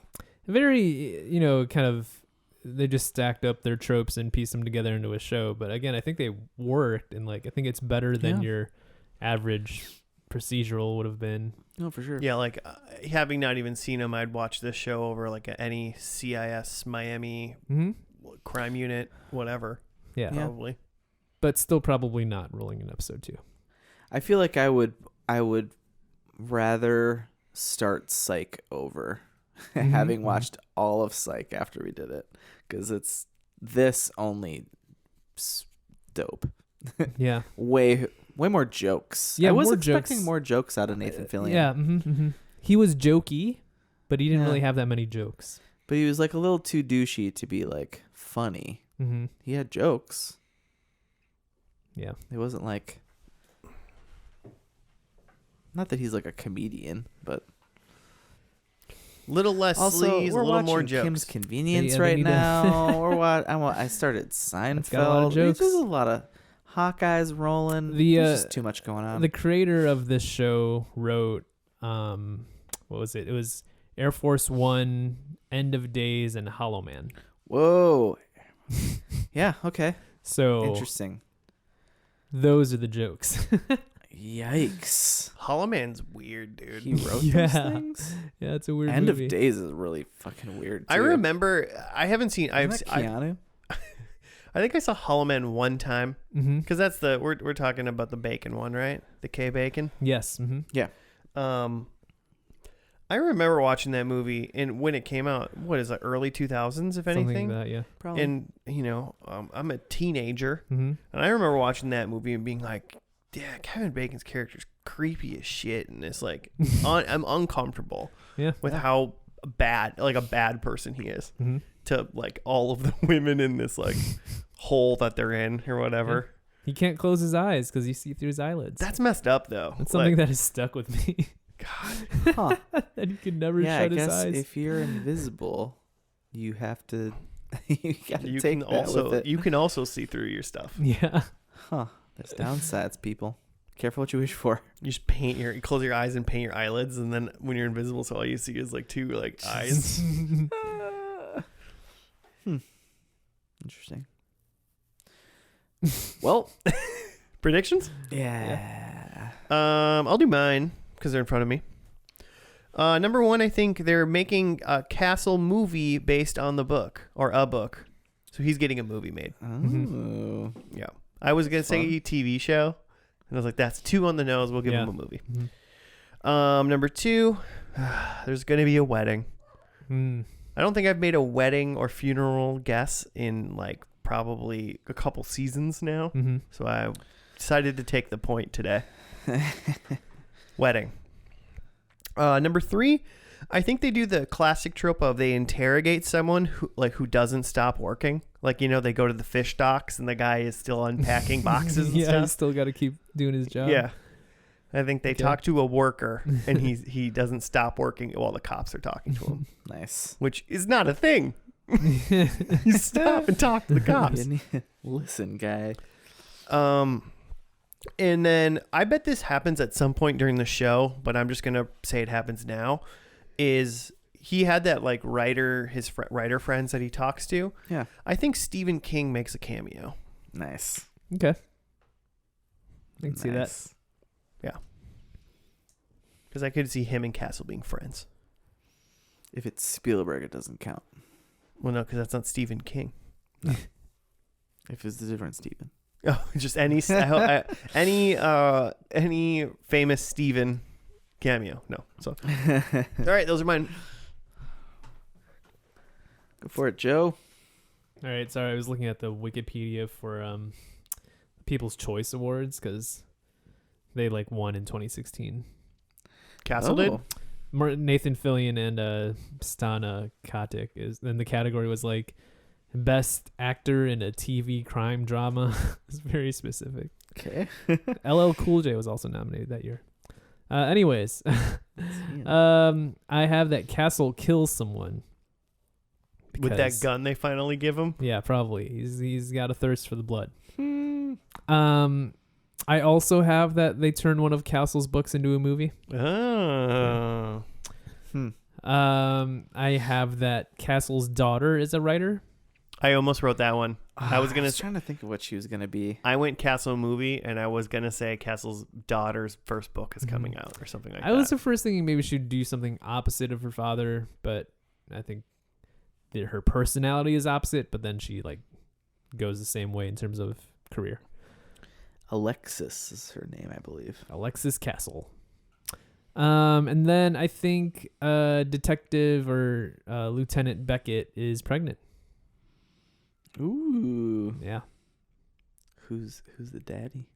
Speaker 2: Very, kind of, they just stacked up their tropes and pieced them together into a show. But again, I think they worked, and, like, I think it's better than your average procedural would have been.
Speaker 3: No, for sure.
Speaker 1: Yeah, like, having not even seen them, I'd watch this show over, like, any CIS Miami crime unit, whatever.
Speaker 2: Yeah.
Speaker 1: Probably.
Speaker 2: But still probably not rolling in episode 2.
Speaker 3: I feel like I would rather start Psych over having watched all of Psych after we did it, because it's this only dope.
Speaker 2: Yeah.
Speaker 3: Way more jokes.
Speaker 2: Yeah,
Speaker 3: I was
Speaker 2: more
Speaker 3: expecting
Speaker 2: jokes.
Speaker 3: more jokes out of Nathan Fillion.
Speaker 2: Yeah. He was jokey, but he didn't
Speaker 3: Yeah.
Speaker 2: really have that many jokes.
Speaker 3: But he was like a little too douchey to be like funny.
Speaker 2: Mm-hmm.
Speaker 3: He had jokes.
Speaker 2: Yeah.
Speaker 3: It wasn't like, not that he's like a comedian, but
Speaker 1: Little less
Speaker 3: also
Speaker 1: sleaze, a
Speaker 3: we're
Speaker 1: little
Speaker 3: watching
Speaker 1: more jokes.
Speaker 3: Kim's Convenience
Speaker 2: Yeah, they
Speaker 3: right
Speaker 2: need to-
Speaker 3: now. Or what? I started
Speaker 2: got a lot of
Speaker 3: Seinfeld.
Speaker 2: jokes.
Speaker 3: There's a lot of Hawkeyes rolling.
Speaker 2: The,
Speaker 3: There's just too much going on.
Speaker 2: The creator of this show wrote, what was it? It was Air Force One, End of Days, and Hollow Man.
Speaker 3: Whoa. Yeah. Okay.
Speaker 2: So
Speaker 3: Interesting.
Speaker 2: those are the jokes.
Speaker 3: Yikes.
Speaker 1: Hollow Man's weird, dude.
Speaker 3: He wrote
Speaker 2: Yeah.
Speaker 3: those things.
Speaker 2: Yeah, it's a weird
Speaker 3: End
Speaker 2: movie.
Speaker 3: of Days is really fucking weird.
Speaker 1: I
Speaker 3: too.
Speaker 1: remember. I haven't seen.
Speaker 3: Isn't
Speaker 1: I've.
Speaker 3: that
Speaker 1: I,
Speaker 3: Keanu.
Speaker 1: I think I saw Hollow Man one time
Speaker 2: Mm-hmm.
Speaker 1: because that's the we're talking about the bacon one, right? The K bacon.
Speaker 2: Yes. Mm-hmm.
Speaker 1: I remember watching that movie and when it came out. What is it? Early 2000s, if
Speaker 2: Something
Speaker 1: anything.
Speaker 2: like that, yeah.
Speaker 3: Probably.
Speaker 1: And I'm a teenager,
Speaker 2: Mm-hmm.
Speaker 1: and I remember watching that movie and being like, "Yeah, Kevin Bacon's character's creepy as shit," and it's like, I'm uncomfortable
Speaker 2: Yeah.
Speaker 1: with how bad, like a bad person he is
Speaker 2: Mm-hmm.
Speaker 1: to like all of the women in this like hole that they're in or whatever.
Speaker 2: He can't close his eyes because you see through his eyelids.
Speaker 1: That's messed up though.
Speaker 2: That's something
Speaker 1: Like,
Speaker 2: that has stuck with me.
Speaker 1: God.
Speaker 3: Huh.
Speaker 2: That he could never
Speaker 3: Yeah, I
Speaker 2: shut his
Speaker 3: guess
Speaker 2: eyes.
Speaker 3: if you're invisible, you have to. You gotta
Speaker 1: You
Speaker 3: take
Speaker 1: can
Speaker 3: that with
Speaker 1: also
Speaker 3: it.
Speaker 1: you can also see through your stuff.
Speaker 2: Yeah.
Speaker 3: Huh. There's downsides, people. Careful what you wish for.
Speaker 1: You just you close your eyes and paint your eyelids, and then when you're invisible, so all you see is like two like eyes.
Speaker 3: Interesting. Well,
Speaker 1: Predictions?
Speaker 3: yeah.
Speaker 1: I'll do mine because they're in front of me. Number one, I think they're making a Castle movie based on the book or a book, so he's getting a movie made.
Speaker 3: Oh.
Speaker 1: Yeah, I was gonna say TV show, and I was like, that's two on the nose. We'll give
Speaker 2: Yeah.
Speaker 1: him a movie.
Speaker 2: Mhm.
Speaker 1: Number two, there's gonna be a wedding.
Speaker 2: Mm.
Speaker 1: I don't think I've made a wedding or funeral guess in like probably a couple seasons now.
Speaker 2: Mm-hmm.
Speaker 1: So I decided to take the point today. Wedding. Number three, I think they do the classic trope of they interrogate someone who doesn't stop working. Like, they go to the fish docks and the guy is still unpacking boxes and
Speaker 2: Yeah,
Speaker 1: stuff.
Speaker 2: he's still got to keep doing his job.
Speaker 1: Yeah. I think they
Speaker 2: Okay.
Speaker 1: talk to a worker and he doesn't stop working while the cops are talking to him,
Speaker 3: Nice.
Speaker 1: which is not a thing. You stop and talk to the cops.
Speaker 3: Listen, guy.
Speaker 1: And then I bet this happens at some point during the show, but I'm just gonna say it happens now. Is he had that like writer, his writer friends that he talks to?
Speaker 3: Yeah.
Speaker 1: I think Stephen King makes a cameo.
Speaker 3: Nice.
Speaker 2: Okay. I can see that.
Speaker 3: Nice.
Speaker 1: Because I could see him and Castle being friends.
Speaker 3: If it's Spielberg, it doesn't count.
Speaker 1: Well, no, because that's not Stephen King.
Speaker 3: If it's a different Stephen.
Speaker 1: Oh, just any famous Stephen cameo. No. So, all right, those are mine.
Speaker 3: Go for it, Joe.
Speaker 2: All right. Sorry, I was looking at the Wikipedia for People's Choice Awards because they won in 2016.
Speaker 1: Castle did.
Speaker 2: Nathan Fillion and Stana Katic then the category was best actor in a TV crime drama. It's very specific.
Speaker 3: Okay.
Speaker 2: LL Cool J was also nominated that year. Anyways, I have that Castle kills someone
Speaker 1: With that gun they finally give him.
Speaker 2: Yeah, probably. He's got a thirst for the blood. I also have that they turn one of Castle's books into a movie.
Speaker 1: Oh.
Speaker 2: I have that Castle's daughter is a writer.
Speaker 1: I almost wrote that one. I was
Speaker 3: trying to think of what she was gonna be.
Speaker 1: I went Castle movie, and I was gonna say Castle's daughter's first book is coming out or something like that.
Speaker 2: I was the first thinking maybe she'd do something opposite of her father, but I think that her personality is opposite. But then she goes the same way in terms of career.
Speaker 3: Alexis is her name, I believe.
Speaker 2: Alexis Castle. And then I think Detective or Lieutenant Beckett is pregnant.
Speaker 3: Ooh.
Speaker 2: Yeah.
Speaker 3: who's the daddy?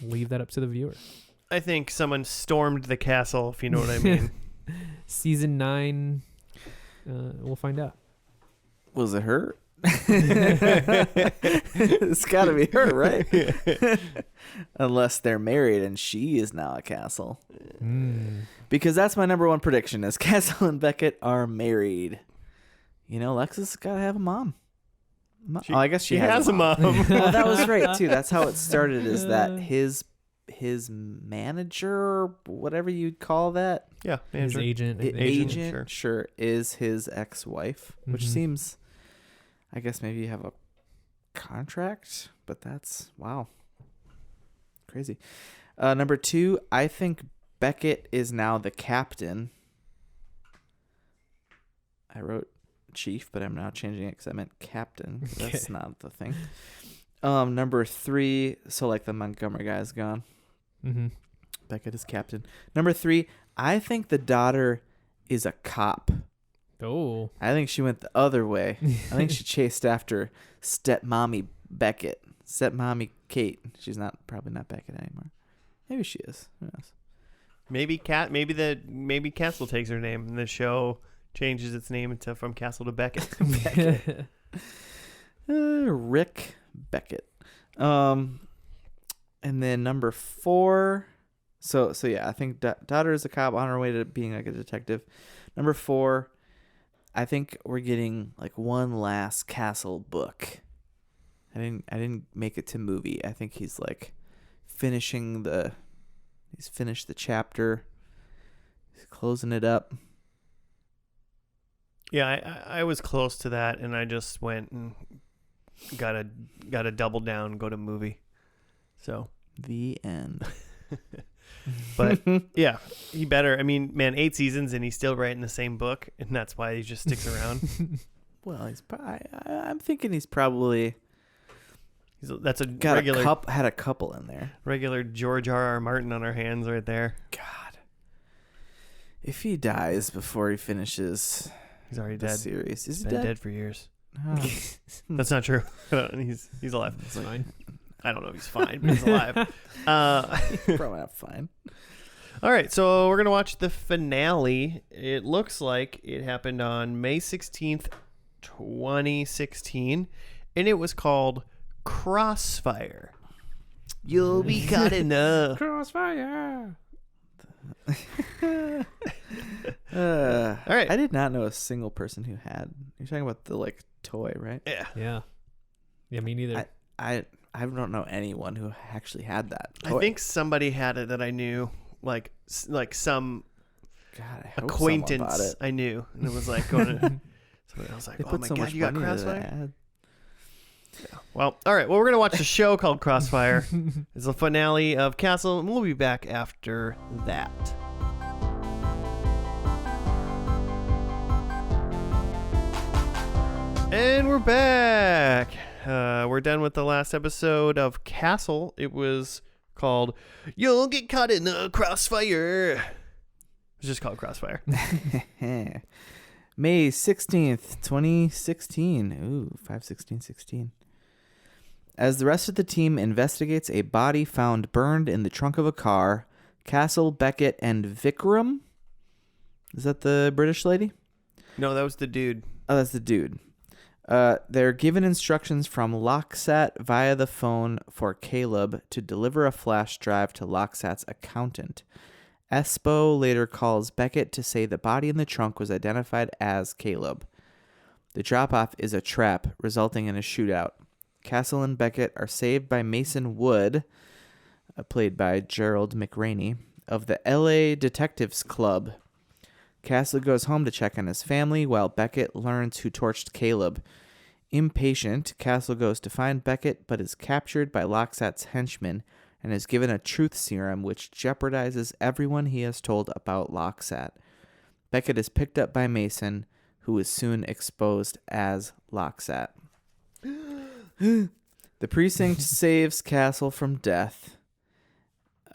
Speaker 2: Leave that up to the viewer.
Speaker 1: I think someone stormed the castle, if you know what I mean.
Speaker 2: Season 9, we'll find out.
Speaker 3: Was it her? It's got to be her, right? Unless they're married and she is now a castle. Because that's my number one prediction is Castle and Beckett are married. Lexus got to have a mom. I guess she has a mom. Well, that was right too. That's how it started. Is that his manager, whatever you'd call that?
Speaker 1: Yeah,
Speaker 2: his agent.
Speaker 3: Agent, sure, is his ex-wife, which seems. I guess maybe you have a contract, but that's wow, crazy. Number 2, I think Beckett is now the captain. I wrote chief, but I'm now changing it because I meant captain. That's not the thing. Number 3, so like the Montgomery guy is gone. Beckett is captain. Number 3, I think the daughter is a cop.
Speaker 2: Oh.
Speaker 3: I think she went the other way. I think she chased after stepmommy Beckett. Stepmommy Kate. She's probably not Beckett anymore. Maybe she is. Who knows?
Speaker 1: Maybe Castle takes her name and the show changes its name from Castle to Beckett.
Speaker 3: Beckett. Rick Beckett. And then number 4. So yeah, I think daughter is a cop on her way to being like a detective. Number 4, I think we're getting like one last Castle book. I didn't make it to movie. I think he's like he's finished the chapter. He's closing it up.
Speaker 1: Yeah, I was close to that, and I just went and got a double down, go to movie. So
Speaker 3: the end.
Speaker 1: But yeah, he better. I mean, man, 8 seasons and he's still writing the same book, and that's why he just sticks around.
Speaker 3: Well, I'm thinking he's probably
Speaker 1: that's a
Speaker 3: got
Speaker 1: regular
Speaker 3: had a couple in there.
Speaker 1: Regular George R.R. Martin on our hands right there.
Speaker 3: God, if he dies before he finishes,
Speaker 1: he's already
Speaker 3: the
Speaker 1: dead.
Speaker 3: Series is he
Speaker 1: dead for years.
Speaker 3: Oh.
Speaker 1: That's not true. He's alive.
Speaker 2: It's fine.
Speaker 1: I don't know if he's fine, but he's alive.
Speaker 3: Probably not fine.
Speaker 1: All right, so we're going to watch the finale. It looks like it happened on May 16th, 2016, and it was called Crossfire. You'll be caught in the
Speaker 2: Crossfire.
Speaker 3: All right.
Speaker 1: right.
Speaker 3: I did not know a single person who had. You're talking about the like toy, right?
Speaker 1: Yeah.
Speaker 2: Yeah, me neither.
Speaker 3: I don't know anyone who actually had that toy.
Speaker 1: I think somebody had it that I knew, like some
Speaker 3: God, I hope
Speaker 1: acquaintance
Speaker 3: someone bought it.
Speaker 1: I knew, and it was like going to. Somebody else like,
Speaker 3: They
Speaker 1: oh
Speaker 3: put
Speaker 1: my
Speaker 3: so
Speaker 1: god,
Speaker 3: much
Speaker 1: you got
Speaker 3: money into that
Speaker 1: Crossfire?
Speaker 3: ad.
Speaker 1: Yeah. Well, all right. Well, we're gonna watch the show called Crossfire. It's the finale of Castle, and we'll be back after that. And we're back. We're done with the last episode of Castle. It was called "You'll Get Caught in the Crossfire." It's just called Crossfire.
Speaker 3: May 16th, 2016. Ooh, 5/16/16. As the rest of the team investigates a body found burned in the trunk of a car, Castle, Beckett, and Vikram. Is that the British lady?
Speaker 1: No, that was the dude.
Speaker 3: Oh, that's the dude. They're given instructions from Locksat via the phone for Caleb to deliver a flash drive to Locksat's accountant. Espo later calls Beckett to say the body in the trunk was identified as Caleb. The drop-off is a trap, resulting in a shootout. Castle and Beckett are saved by Mason Wood, played by Gerald McRaney, of the LA Detectives Club. Castle goes home to check on his family, while Beckett learns who torched Caleb. Impatient, Castle goes to find Beckett, but is captured by Locksat's henchmen and is given a truth serum which jeopardizes everyone he has told about Locksat. Beckett is picked up by Mason, who is soon exposed as Locksat. The precinct saves Castle from death,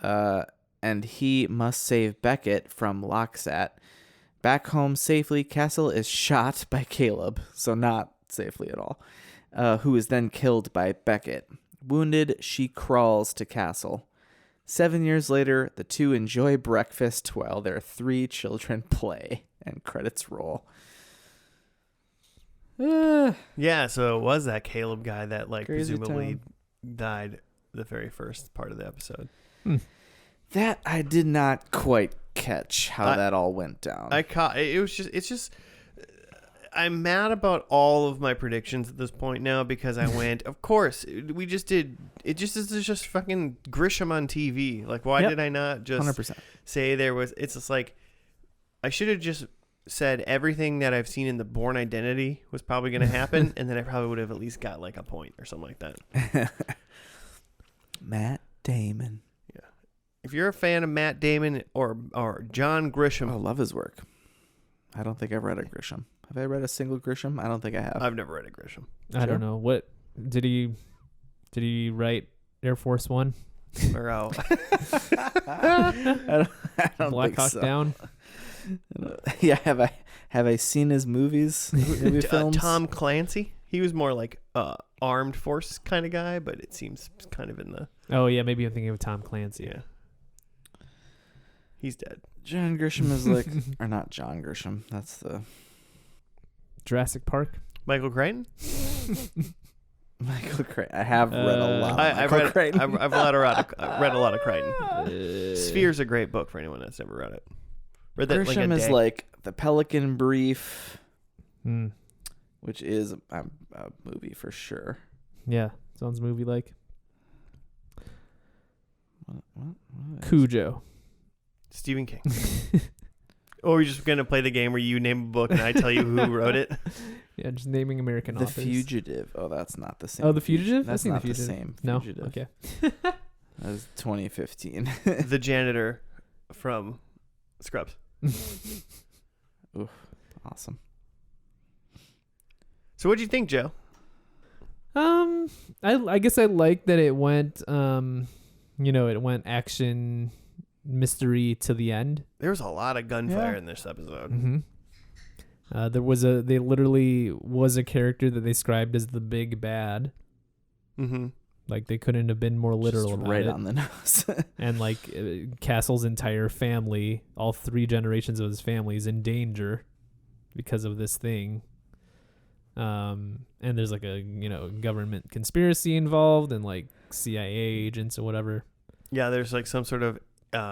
Speaker 3: and he must save Beckett from Locksat. Back home safely, Castle is shot by Caleb, so not safely at all. who is then killed by Beckett. Wounded, she crawls to Castle. 7 years later, the two enjoy breakfast while their 3 children play, and credits roll.
Speaker 1: Yeah, so it was that Caleb guy that like
Speaker 3: Crazy
Speaker 1: presumably died the very first part of the episode.
Speaker 3: That I did not quite catch how that all went down.
Speaker 1: I caught it. It's just I'm mad about all of my predictions at this point now because I went, of course, we just did. It just is just fucking Grisham on TV. Like, why did I not just
Speaker 3: 100%.
Speaker 1: say there was? It's just like I should have just said everything that I've seen in the Bourne Identity was probably going to happen, and then I probably would have at least got like a point or something like that.
Speaker 3: Matt Damon.
Speaker 1: Yeah, if you're a fan of Matt Damon or John Grisham,
Speaker 3: I love his work. I don't think I've read a Grisham. Have I read a single Grisham? I don't think I have.
Speaker 1: I've never read a Grisham.
Speaker 2: I don't know. What did he write Air Force One?
Speaker 1: Or
Speaker 3: I don't
Speaker 2: Black
Speaker 3: think
Speaker 2: Hawk
Speaker 3: so.
Speaker 2: Down?
Speaker 3: Yeah, have I seen his movies? Movie films?
Speaker 1: Tom Clancy. He was more like armed force kind of guy, but it seems kind of in the
Speaker 2: Oh yeah, maybe I'm thinking of Tom Clancy.
Speaker 1: yeah. He's dead.
Speaker 3: John Grisham is like, or not John Grisham. That's the
Speaker 2: Jurassic Park.
Speaker 1: Michael Crichton.
Speaker 3: Michael Crichton. I have read a lot. Of
Speaker 1: I've
Speaker 3: Michael Crichton.
Speaker 1: read a lot of Crichton. Sphere's a great book for anyone that's never read it. Read that
Speaker 3: Grisham is like The Pelican Brief, which is a movie for sure.
Speaker 2: Yeah, sounds movie like.
Speaker 3: What
Speaker 2: Cujo.
Speaker 1: Stephen King. Or we're just gonna play the game where you name a book and I tell you who wrote it.
Speaker 2: Yeah, just naming American
Speaker 3: The
Speaker 2: authors.
Speaker 3: Fugitive. Oh, that's not the same.
Speaker 2: Oh, The Fugitive?
Speaker 3: That's
Speaker 2: I've seen
Speaker 3: not
Speaker 2: The Fugitive.
Speaker 3: the same.
Speaker 2: No,
Speaker 3: Fugitive.
Speaker 2: okay.
Speaker 3: That was 2015.
Speaker 1: The janitor from Scrubs.
Speaker 3: Oof, awesome.
Speaker 1: So what'd you think, Joe?
Speaker 2: I guess I like that it went it went action mystery to the end.
Speaker 1: There was a lot of gunfire in this episode.
Speaker 2: Mm-hmm. There literally was a character that they described as the big bad.
Speaker 1: Mm-hmm.
Speaker 2: Like they couldn't have been more literal
Speaker 3: Just
Speaker 2: about
Speaker 3: right
Speaker 2: it.
Speaker 3: on the nose.
Speaker 2: And like Castle's entire family, all 3 generations of his family is in danger because of this thing. And there's like a government conspiracy involved and like CIA agents or whatever.
Speaker 1: Yeah, there's like some sort of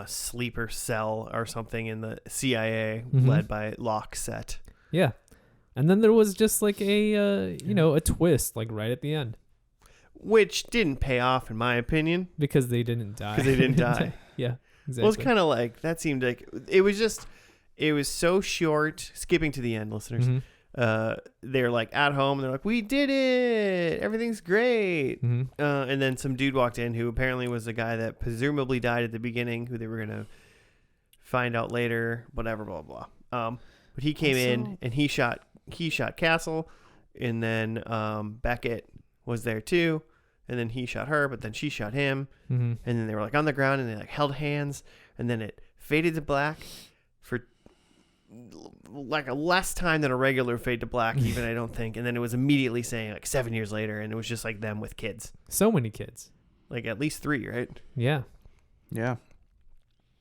Speaker 1: sleeper cell or something in the CIA
Speaker 2: Mm-hmm.
Speaker 1: led by Lockset.
Speaker 2: Yeah. And then there was just like a twist like right at the end.
Speaker 1: Which didn't pay off, in my opinion.
Speaker 2: Because they didn't die.
Speaker 1: Because they didn't die.
Speaker 2: Yeah, exactly.
Speaker 1: Well, it's kind of like, that seemed like, it was so short, skipping to the end, listeners.
Speaker 2: Mm-hmm.
Speaker 1: They're like at home, and they're like, we did it! Everything's great!
Speaker 2: Mm-hmm.
Speaker 1: And then some dude walked in who apparently was the guy that presumably died at the beginning, who they were going to find out later, whatever, blah, blah, blah. But he came in, and he shot Castle, and then Beckett was there too, and then he shot her, but then she shot him,
Speaker 2: Mm-hmm.
Speaker 1: and then they were like on the ground, and they like held hands, and then it faded to black for like a less time than a regular fade to black, even, I don't think, and then it was immediately saying like 7 years later, and it was just like them with kids,
Speaker 2: So many kids.
Speaker 1: like at least 3, right?
Speaker 2: Yeah.
Speaker 3: Yeah.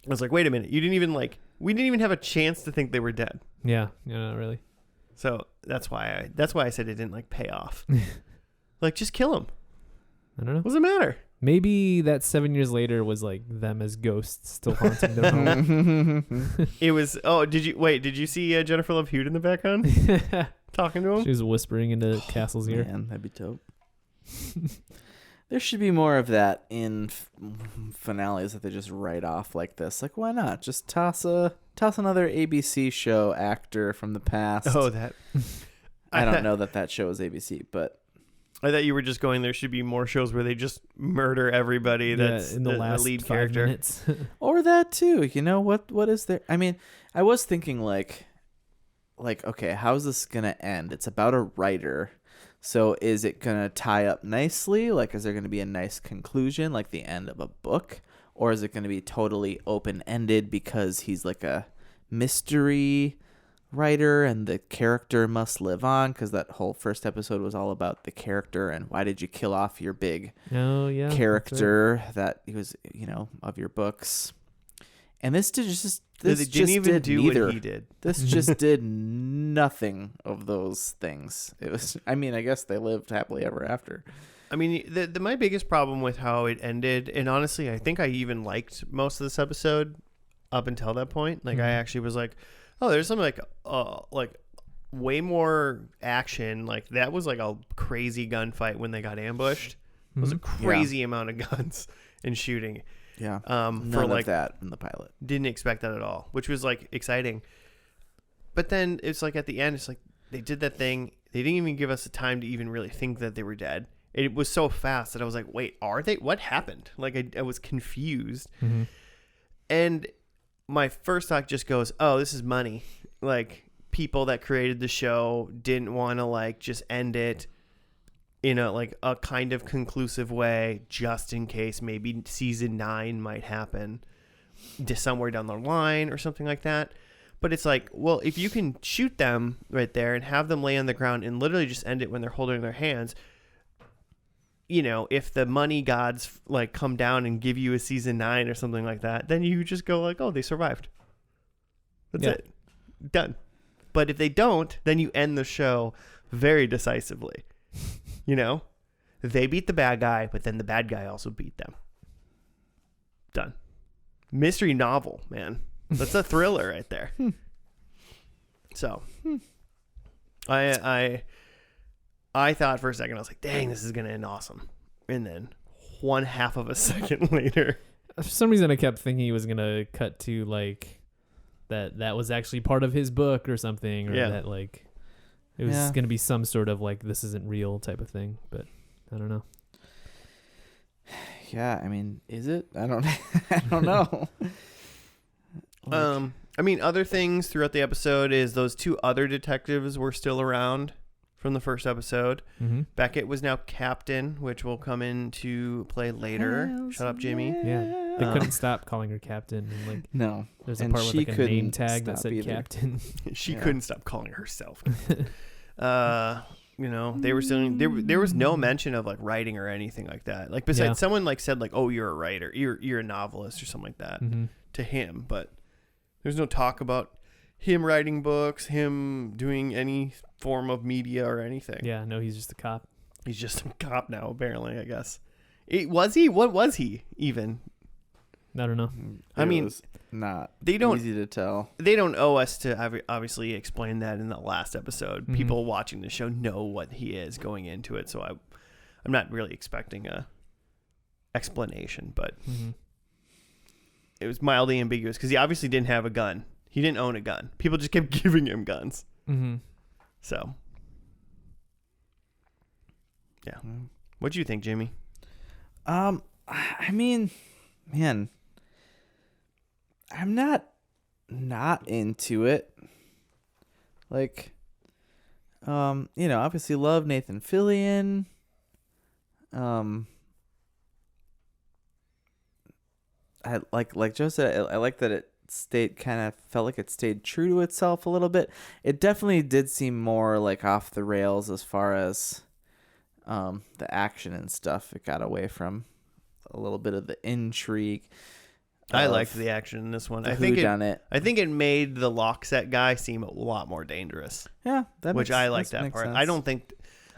Speaker 1: I was like, wait a minute, we didn't even have a chance to think they were dead.
Speaker 2: Yeah. Yeah, not really.
Speaker 1: So that's why I said it didn't like pay off. Like, just kill him.
Speaker 2: I don't know.
Speaker 1: What's the matter?
Speaker 2: Maybe that 7 years later was like them as ghosts still haunting their home.
Speaker 1: It was. Oh, did you see Jennifer Love Hewitt in the background talking to him?
Speaker 2: She was whispering into Castle's ear.
Speaker 3: Man, that'd be dope. There should be more of that in finales that they just write off like this. Like, why not? Just toss another ABC show actor from the past.
Speaker 1: Oh, that.
Speaker 3: I don't know that show is ABC, but
Speaker 1: I thought you were just going, there should be more shows where they just murder everybody that's
Speaker 2: in the last
Speaker 1: lead
Speaker 2: 5
Speaker 1: character.
Speaker 2: minutes.
Speaker 3: or that too. You know what is there? I mean, I was thinking like okay, how's this gonna end? It's about a writer. So is it going to tie up nicely? Like, is there going to be a nice conclusion, like the end of a book? Or is it going to be totally open-ended because he's like a mystery writer and the character must live on, because that whole first episode was all about the character and why did you kill off your big character that he was, of your books. And this didn't even do
Speaker 1: what he did.
Speaker 3: This just did nothing of those things. It was, I guess they lived happily ever after.
Speaker 1: My biggest problem with how it ended, and honestly, I think I even liked most of this episode up until that point. Like, I actually was like, oh, there's some like way more action. Like, that was like a crazy gunfight when they got ambushed. It was a crazy amount of guns and shooting.
Speaker 3: Yeah.
Speaker 1: None
Speaker 3: for like that in the pilot.
Speaker 1: Didn't expect that at all, which was like exciting. But then it's like at the end, it's like they did that thing. They didn't even give us the time to even really think that they were dead. It was so fast that I was like, wait, are they? What happened? Like, I was confused. Mm-hmm. And my first thought just goes, oh, this is money. Like, people that created the show didn't want to like just end it in a kind of conclusive way, just in case maybe season 9 might happen somewhere down the line or something like that. But it's like, well, if you can shoot them right there and have them lay on the ground and literally just end it when they're holding their hands, if the money gods like come down and give you a season 9 or something like that, then you just go like, oh, they survived. That's it. Done. But if they don't, then you end the show very decisively. They beat the bad guy, but then the bad guy also beat them. Done. Mystery novel, man. That's a thriller right there. So, I thought for a second, I was like, dang, this is going to end awesome. And then 1/2 of a second later.
Speaker 2: For some reason, I kept thinking he was going to cut to like that was actually part of his book or something. Or that like it was going to be some sort of like, this isn't real type of thing. But I don't know.
Speaker 3: Yeah, is it? I don't know.
Speaker 1: Other things throughout the episode is those 2 other detectives were still around from the first episode. Mm-hmm. Beckett was now captain, which will come into play later. Shut up, Jimmy.
Speaker 2: Yeah, they couldn't stop calling her captain. And like,
Speaker 3: no,
Speaker 2: there's a part with like a name tag that said either. Captain.
Speaker 1: She couldn't stop calling herself. They were still there was no mention of like writing or anything like that. Like, besides someone like said like, oh, you're a writer, you're a novelist or something like that to him, but there's no talk about him writing books, him doing any form of media or anything.
Speaker 2: Yeah, no, he's just a cop.
Speaker 1: He's just a cop now, apparently, I guess. Was he? What was he even?
Speaker 2: I don't know.
Speaker 3: It's not easy to tell.
Speaker 1: They don't owe us to obviously explain that in the last episode. Mm-hmm. People watching the show know what he is going into it, so I'm not really expecting a explanation, but it was mildly ambiguous because he obviously didn't have a gun. He didn't own a gun. People just kept giving him guns. Mm-hmm. So, yeah. What do you think, Jimmy?
Speaker 3: Man, I'm not into it. Like, obviously love Nathan Fillion. I like Joe said, I like that it felt like it stayed true to itself a little bit. It definitely did seem more like off the rails as far as the action and stuff. It got away from a little bit of the intrigue.
Speaker 1: I liked the action in this one. I think it made the Lockset guy seem a lot more dangerous.
Speaker 3: Yeah,
Speaker 1: I like that part. Sense.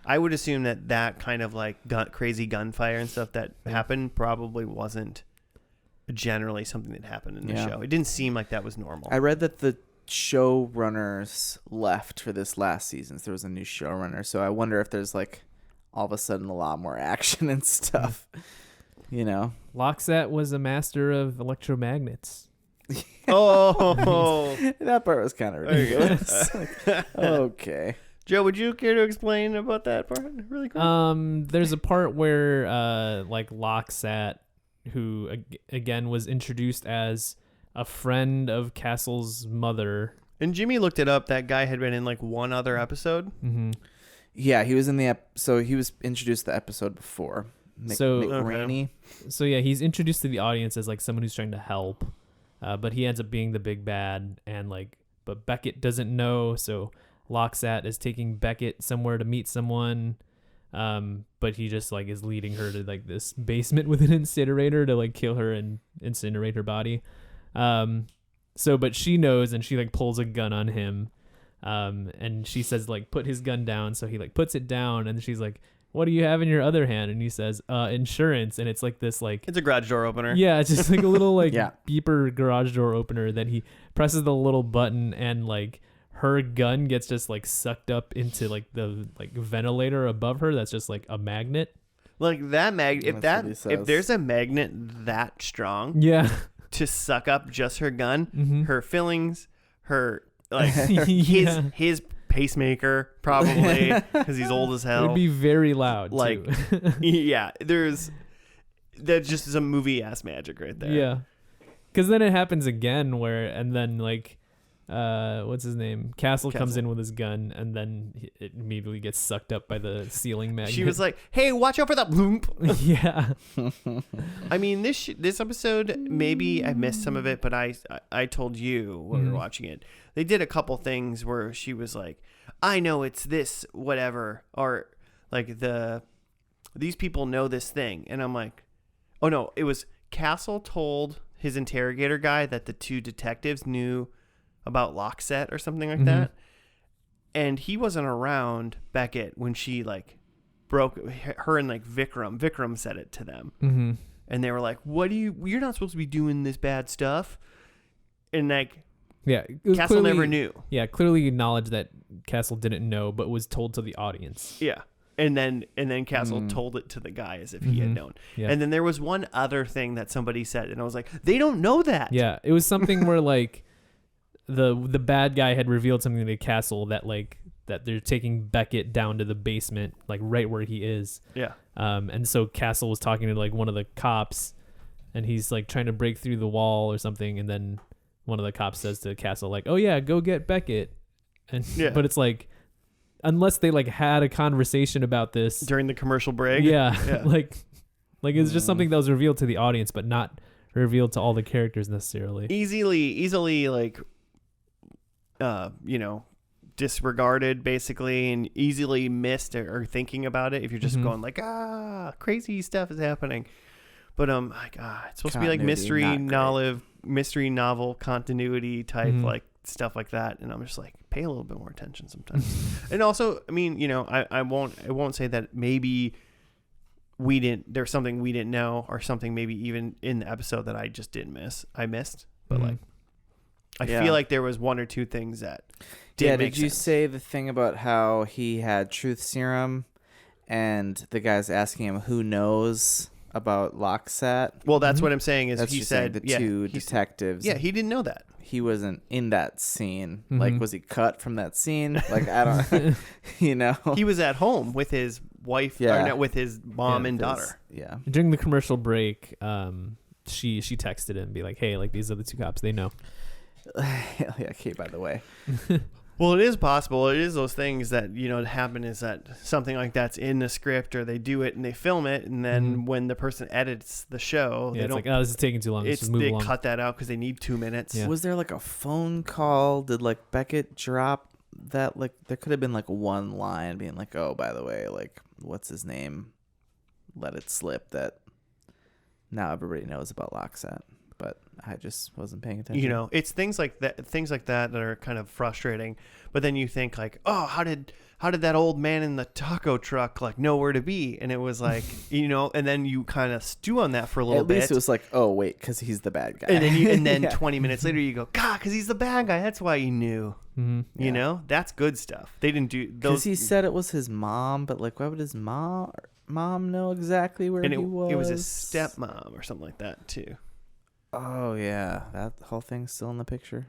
Speaker 1: I would assume that kind of like crazy gunfire and stuff that happened probably wasn't generally something that happened in the show. It didn't seem like that was normal.
Speaker 3: I read that the showrunners left for this last season. So there was a new showrunner. So I wonder if there's like all of a sudden a lot more action and stuff.
Speaker 2: Lockset was a master of electromagnets.
Speaker 1: Oh,
Speaker 3: that part was kind of ridiculous. Okay.
Speaker 1: Joe, would you care to explain about that part really quick?
Speaker 2: There's a part where like Lockset, who again was introduced as a friend of Castle's mother.
Speaker 1: And Jimmy looked it up. That guy had been in like one other episode.
Speaker 3: Mm-hmm. Yeah, he was in so he was introduced the episode before.
Speaker 2: McRaney. So yeah, he's introduced to the audience as like someone who's trying to help, but he ends up being the big bad and like but Beckett doesn't know. So Loxat is taking Beckett somewhere to meet someone. But he just like is leading her to like this basement with an incinerator to like kill her and incinerate her body. But she knows, and she like pulls a gun on him. And she says like, put his gun down. So he like puts it down, and she's like, what do you have in your other hand? And he says, insurance. And it's like this, like,
Speaker 1: it's a garage door opener.
Speaker 2: Yeah. It's just like a little like beeper garage door opener. Then he presses the little button, and like her gun gets just like sucked up into like the like ventilator above her. That's just like a magnet.
Speaker 1: Like that if there's a magnet that strong, to suck up just her gun, her fillings, her like his pacemaker, probably, because he's old as hell.
Speaker 2: It would be very loud.
Speaker 1: Like,
Speaker 2: too.
Speaker 1: That just is a movie ass magic right there.
Speaker 2: Yeah, because then it happens again and then like. What's his name? Castle comes in with his gun, and then it immediately gets sucked up by the ceiling magnet.
Speaker 1: She was like, "Hey, watch out for that bloop."
Speaker 2: Yeah.
Speaker 1: I mean, this episode, maybe I missed some of it, but I told you when we were watching it. They did a couple things where she was like, "I know it's this whatever," or like these people know this thing, and I'm like, "Oh no, it was Castle told his interrogator guy that the two detectives knew about Loxat or something like that, and he wasn't around Beckett when she like broke her and like Vikram said it to them, and they were like, you're not supposed to be doing this bad stuff, and like Castle never knew.
Speaker 2: Clearly acknowledged that Castle didn't know, but was told to the audience.
Speaker 1: And then Castle told it to the guy as if he had known. And then there was one other thing that somebody said, and I was like, they don't know that. It was something where like the bad guy had revealed something to Castle that like that they're taking Beckett down to the basement, like right where he is. And so Castle was talking to like one of the cops, and he's like trying to break through the wall or something, and then one of the cops says to Castle like, "Oh yeah, go get Beckett." And but it's like, unless they like had a conversation about this during the commercial break.
Speaker 2: like it's just something that was revealed to the audience, but not revealed to all the characters necessarily.
Speaker 1: Easily like disregarded basically, and easily missed or thinking about it if you're just going like, crazy stuff is happening. But it's supposed to be like mystery novel continuity type like stuff like that, and I'm just like, pay a little bit more attention sometimes. And also, I mean, I won't say that maybe there's something we didn't know, or something maybe even in the episode that I just missed, but like I feel like there was one or two things that didn't make sense.
Speaker 3: Did you say the thing about how he had truth serum, and the guy's asking him who knows about Loxat?
Speaker 1: Well, that's what I'm saying is
Speaker 3: he said the two detectives.
Speaker 1: Yeah, he didn't know that.
Speaker 3: He wasn't in that scene. Like, was he cut from that scene? Like, I don't, He
Speaker 1: was at home with his wife, or not, with his mom and daughter.
Speaker 2: During the commercial break, she texted him and be like, "Hey, like these are the two cops. They know."
Speaker 3: Okay, by the way.
Speaker 1: Well, it is possible. It is those things that, happen, is that something like that's in the script, or they do it and they film it, and then when the person edits the show,
Speaker 2: it's like, this is taking too long. Let's just move along.
Speaker 1: They cut that out because they need 2 minutes.
Speaker 3: Yeah. Was there like a phone call? Did like Beckett drop that? Like, there could have been like one line being like, "Oh, by the way, like, what's his name? Let it slip that now everybody knows about Loxat." But I just wasn't paying attention.
Speaker 1: It's things like that are kind of frustrating. But then you think like, oh, how did that old man in the taco truck like know where to be? And it was like, and then you kind of stew on that for a little bit.
Speaker 3: At least it was like, oh wait, because he's the bad guy.
Speaker 1: And then 20 minutes later you go, God, because he's the bad guy. That's why you knew. That's good stuff. They didn't do those.
Speaker 3: Because he said it was his mom, but like, why would his mom know exactly where he was?
Speaker 1: It was his stepmom or something like that too.
Speaker 3: Oh yeah, that whole thing's still in the picture.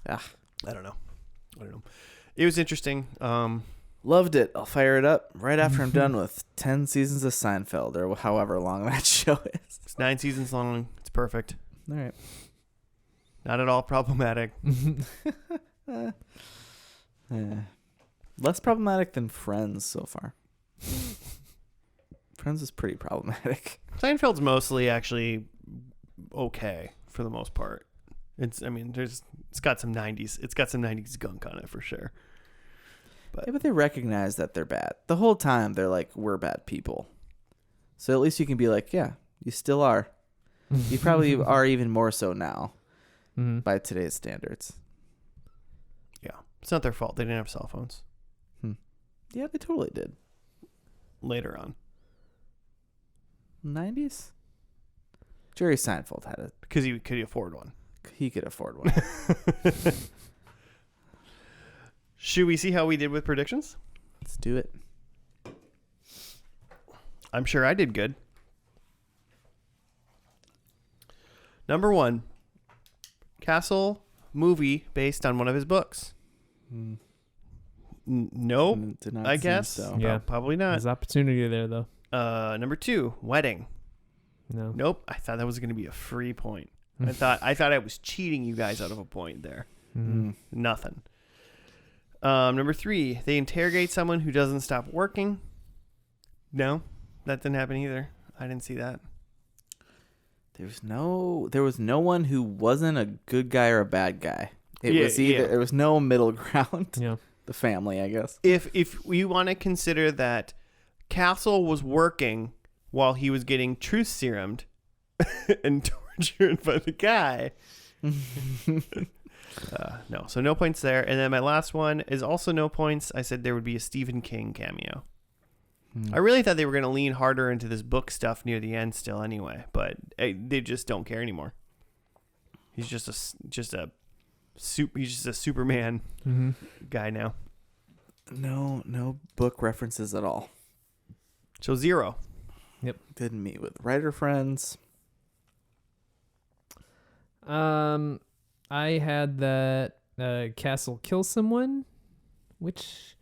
Speaker 1: I don't know. It was interesting.
Speaker 3: Loved it. I'll fire it up right after I'm done with 10 seasons of Seinfeld, or however long that show is.
Speaker 1: It's 9 seasons long. It's perfect.
Speaker 3: All right.
Speaker 1: Not at all problematic.
Speaker 3: Less problematic than Friends so far. Friends is pretty problematic.
Speaker 1: Seinfeld's mostly actually okay for the most part. It's got some 90s. It's got some 90s gunk on it for sure.
Speaker 3: But they recognize that they're bad. The whole time they're like, we're bad people. So at least you can be like, yeah, you still are. You probably are even more so now by today's standards.
Speaker 1: Yeah. It's not their fault. They didn't have cell phones.
Speaker 3: Yeah, they totally did.
Speaker 1: Later on.
Speaker 3: 90s? Jerry Seinfeld had it.
Speaker 1: Because he could afford one.
Speaker 3: He could afford one.
Speaker 1: Should we see how we did with predictions?
Speaker 3: Let's do it.
Speaker 1: I'm sure I did good. Number 1. Castle movie based on one of his books. Nope.
Speaker 3: Did not
Speaker 1: I
Speaker 3: seem
Speaker 1: guess.
Speaker 3: so.
Speaker 2: Yeah.
Speaker 1: Probably not.
Speaker 2: There's opportunity there, though.
Speaker 1: Number 2. Wedding.
Speaker 2: No.
Speaker 1: Nope. I thought that was going to be a free point. I thought I was cheating you guys out of a point there. Nothing. Number 3, they interrogate someone who doesn't stop working. No, that didn't happen either. I didn't see that.
Speaker 3: There was no one who wasn't a good guy or a bad guy. There was no middle ground.
Speaker 2: Yeah.
Speaker 3: The family, I guess.
Speaker 1: If you want to consider that Castle was working while he was getting truth serumed and tortured by the guy. No, so no points there. And then my last one is also no points. I said there would be a Stephen King cameo. I really thought they were going to lean harder into this book stuff near the end still anyway, but they just don't care anymore. He's just a Superman guy now.
Speaker 3: No book references at all.
Speaker 1: So 0.
Speaker 2: Yep.
Speaker 3: Didn't meet with writer friends.
Speaker 2: I had that Castle kill someone, which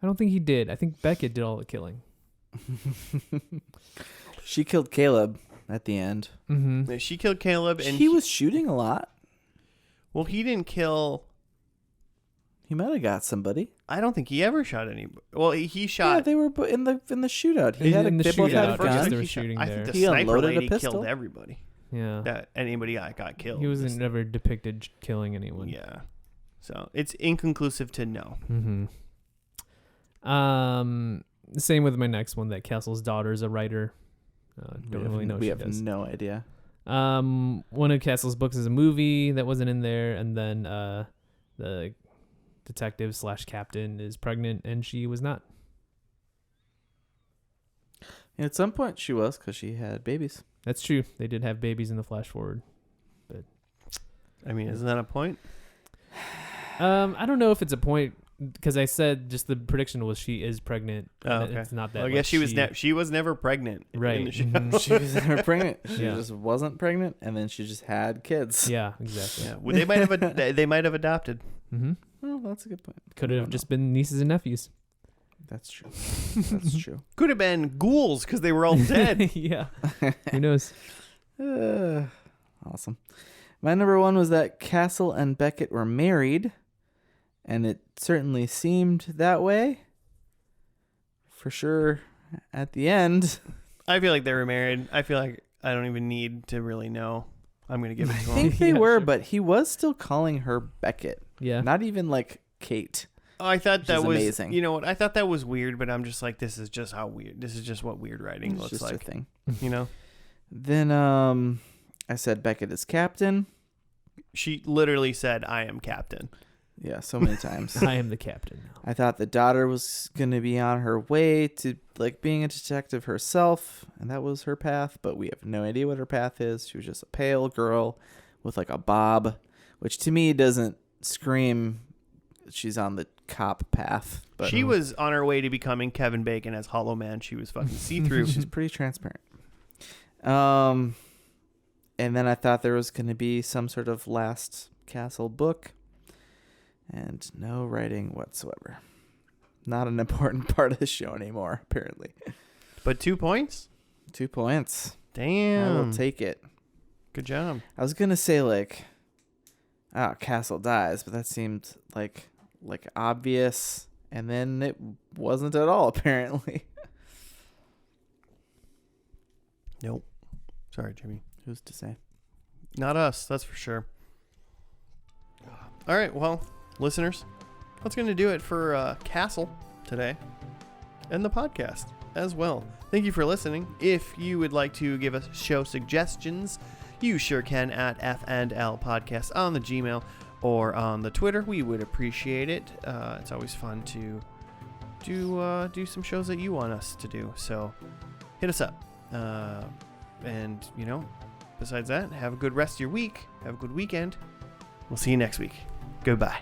Speaker 2: I don't think he did. I think Beckett did all the killing.
Speaker 3: She killed Caleb at the end.
Speaker 1: Yeah, she killed Caleb, and
Speaker 3: he was shooting a lot.
Speaker 1: Well, he didn't kill.
Speaker 3: He might have got somebody.
Speaker 1: I don't think he ever shot anybody. Well, he shot.
Speaker 3: Yeah, they were in the shootout.
Speaker 2: They both had a gun.
Speaker 1: They
Speaker 2: were
Speaker 1: shot,
Speaker 2: shooting
Speaker 1: I
Speaker 2: there.
Speaker 1: think the
Speaker 3: He
Speaker 1: sniper
Speaker 3: unloaded a
Speaker 1: lady
Speaker 3: pistol.
Speaker 1: killed everybody.
Speaker 2: Yeah.
Speaker 1: That anybody got killed.
Speaker 2: He wasn't never depicted killing anyone.
Speaker 1: Yeah. So it's inconclusive to no.
Speaker 2: Same with my next one. That Castle's daughter is a writer. Don't really know.
Speaker 3: We
Speaker 2: what
Speaker 3: have
Speaker 2: she does.
Speaker 3: no idea.
Speaker 2: One of Castle's books is a movie that wasn't in there, and then the detective / captain is pregnant, and she was not.
Speaker 3: And at some point, she was because she had babies.
Speaker 2: That's true. They did have babies in the flash forward, but
Speaker 1: I mean, isn't that a point?
Speaker 2: I don't know if it's a point because I said just the prediction was she is pregnant.
Speaker 1: Oh, okay.
Speaker 2: It's not that.
Speaker 1: Well, I guess she was never pregnant.
Speaker 2: Right.
Speaker 1: In the show.
Speaker 3: She was never pregnant. She
Speaker 2: Yeah.
Speaker 3: just wasn't pregnant, and then she just had kids.
Speaker 2: Yeah, exactly.
Speaker 1: Yeah. Well, they might have adopted.
Speaker 3: Well, that's a good point.
Speaker 2: Could have just been nieces and nephews.
Speaker 3: That's true. That's true.
Speaker 1: Could have been ghouls because they were all dead.
Speaker 2: Yeah. Who knows?
Speaker 3: Awesome. My number 1 was that Castle and Beckett were married, and it certainly seemed that way. For sure, at the end.
Speaker 1: I feel like they were married. I feel like I don't even need to really know. I'm going to give it to
Speaker 3: I
Speaker 1: him.
Speaker 3: think they
Speaker 2: Yeah,
Speaker 3: were,
Speaker 2: sure.
Speaker 3: but he was still calling her Beckett.
Speaker 2: Yeah.
Speaker 3: Not even like Kate.
Speaker 1: Oh, I thought that
Speaker 3: is
Speaker 1: was
Speaker 3: amazing.
Speaker 1: You know what? I thought that was weird, but I'm just like, this is just how weird. This is just what weird writing
Speaker 3: It's
Speaker 1: looks
Speaker 3: just
Speaker 1: like.
Speaker 3: a thing.
Speaker 1: You know,
Speaker 3: Then I said Beckett is captain.
Speaker 1: she literally said, "I am captain."
Speaker 3: Yeah, so many times.
Speaker 2: I am the captain now.
Speaker 3: I thought the daughter was going to be on her way to like being a detective herself, and that was her path, but we have no idea what her path is. She was just a pale girl with like a bob, which to me doesn't scream she's on the cop path. But
Speaker 1: She was on her way to becoming Kevin Bacon as Hollow Man. She was fucking see-through.
Speaker 3: she's pretty transparent. And then I thought there was going to be some sort of last Castle book, and no writing whatsoever. Not an important part of the show anymore, apparently.
Speaker 1: But 2 points?
Speaker 3: 2 points.
Speaker 1: Damn.
Speaker 3: I will take it.
Speaker 1: Good job.
Speaker 3: I was going to say, like, Castle dies, but that seemed like obvious, and then it wasn't at all, apparently.
Speaker 1: Nope. Sorry, Jimmy.
Speaker 3: Who's to say?
Speaker 1: Not us, that's for sure. All right, well, listeners, that's going to do it for Castle today and the podcast as well. Thank you for listening. If you would like to give us show suggestions, you sure can at fandl podcast on the Gmail or on the Twitter. We would appreciate it. It's always fun to do some shows that you want us to do. So hit us up. And, besides that, have a good rest of your week. Have a good weekend. We'll see you next week. Goodbye.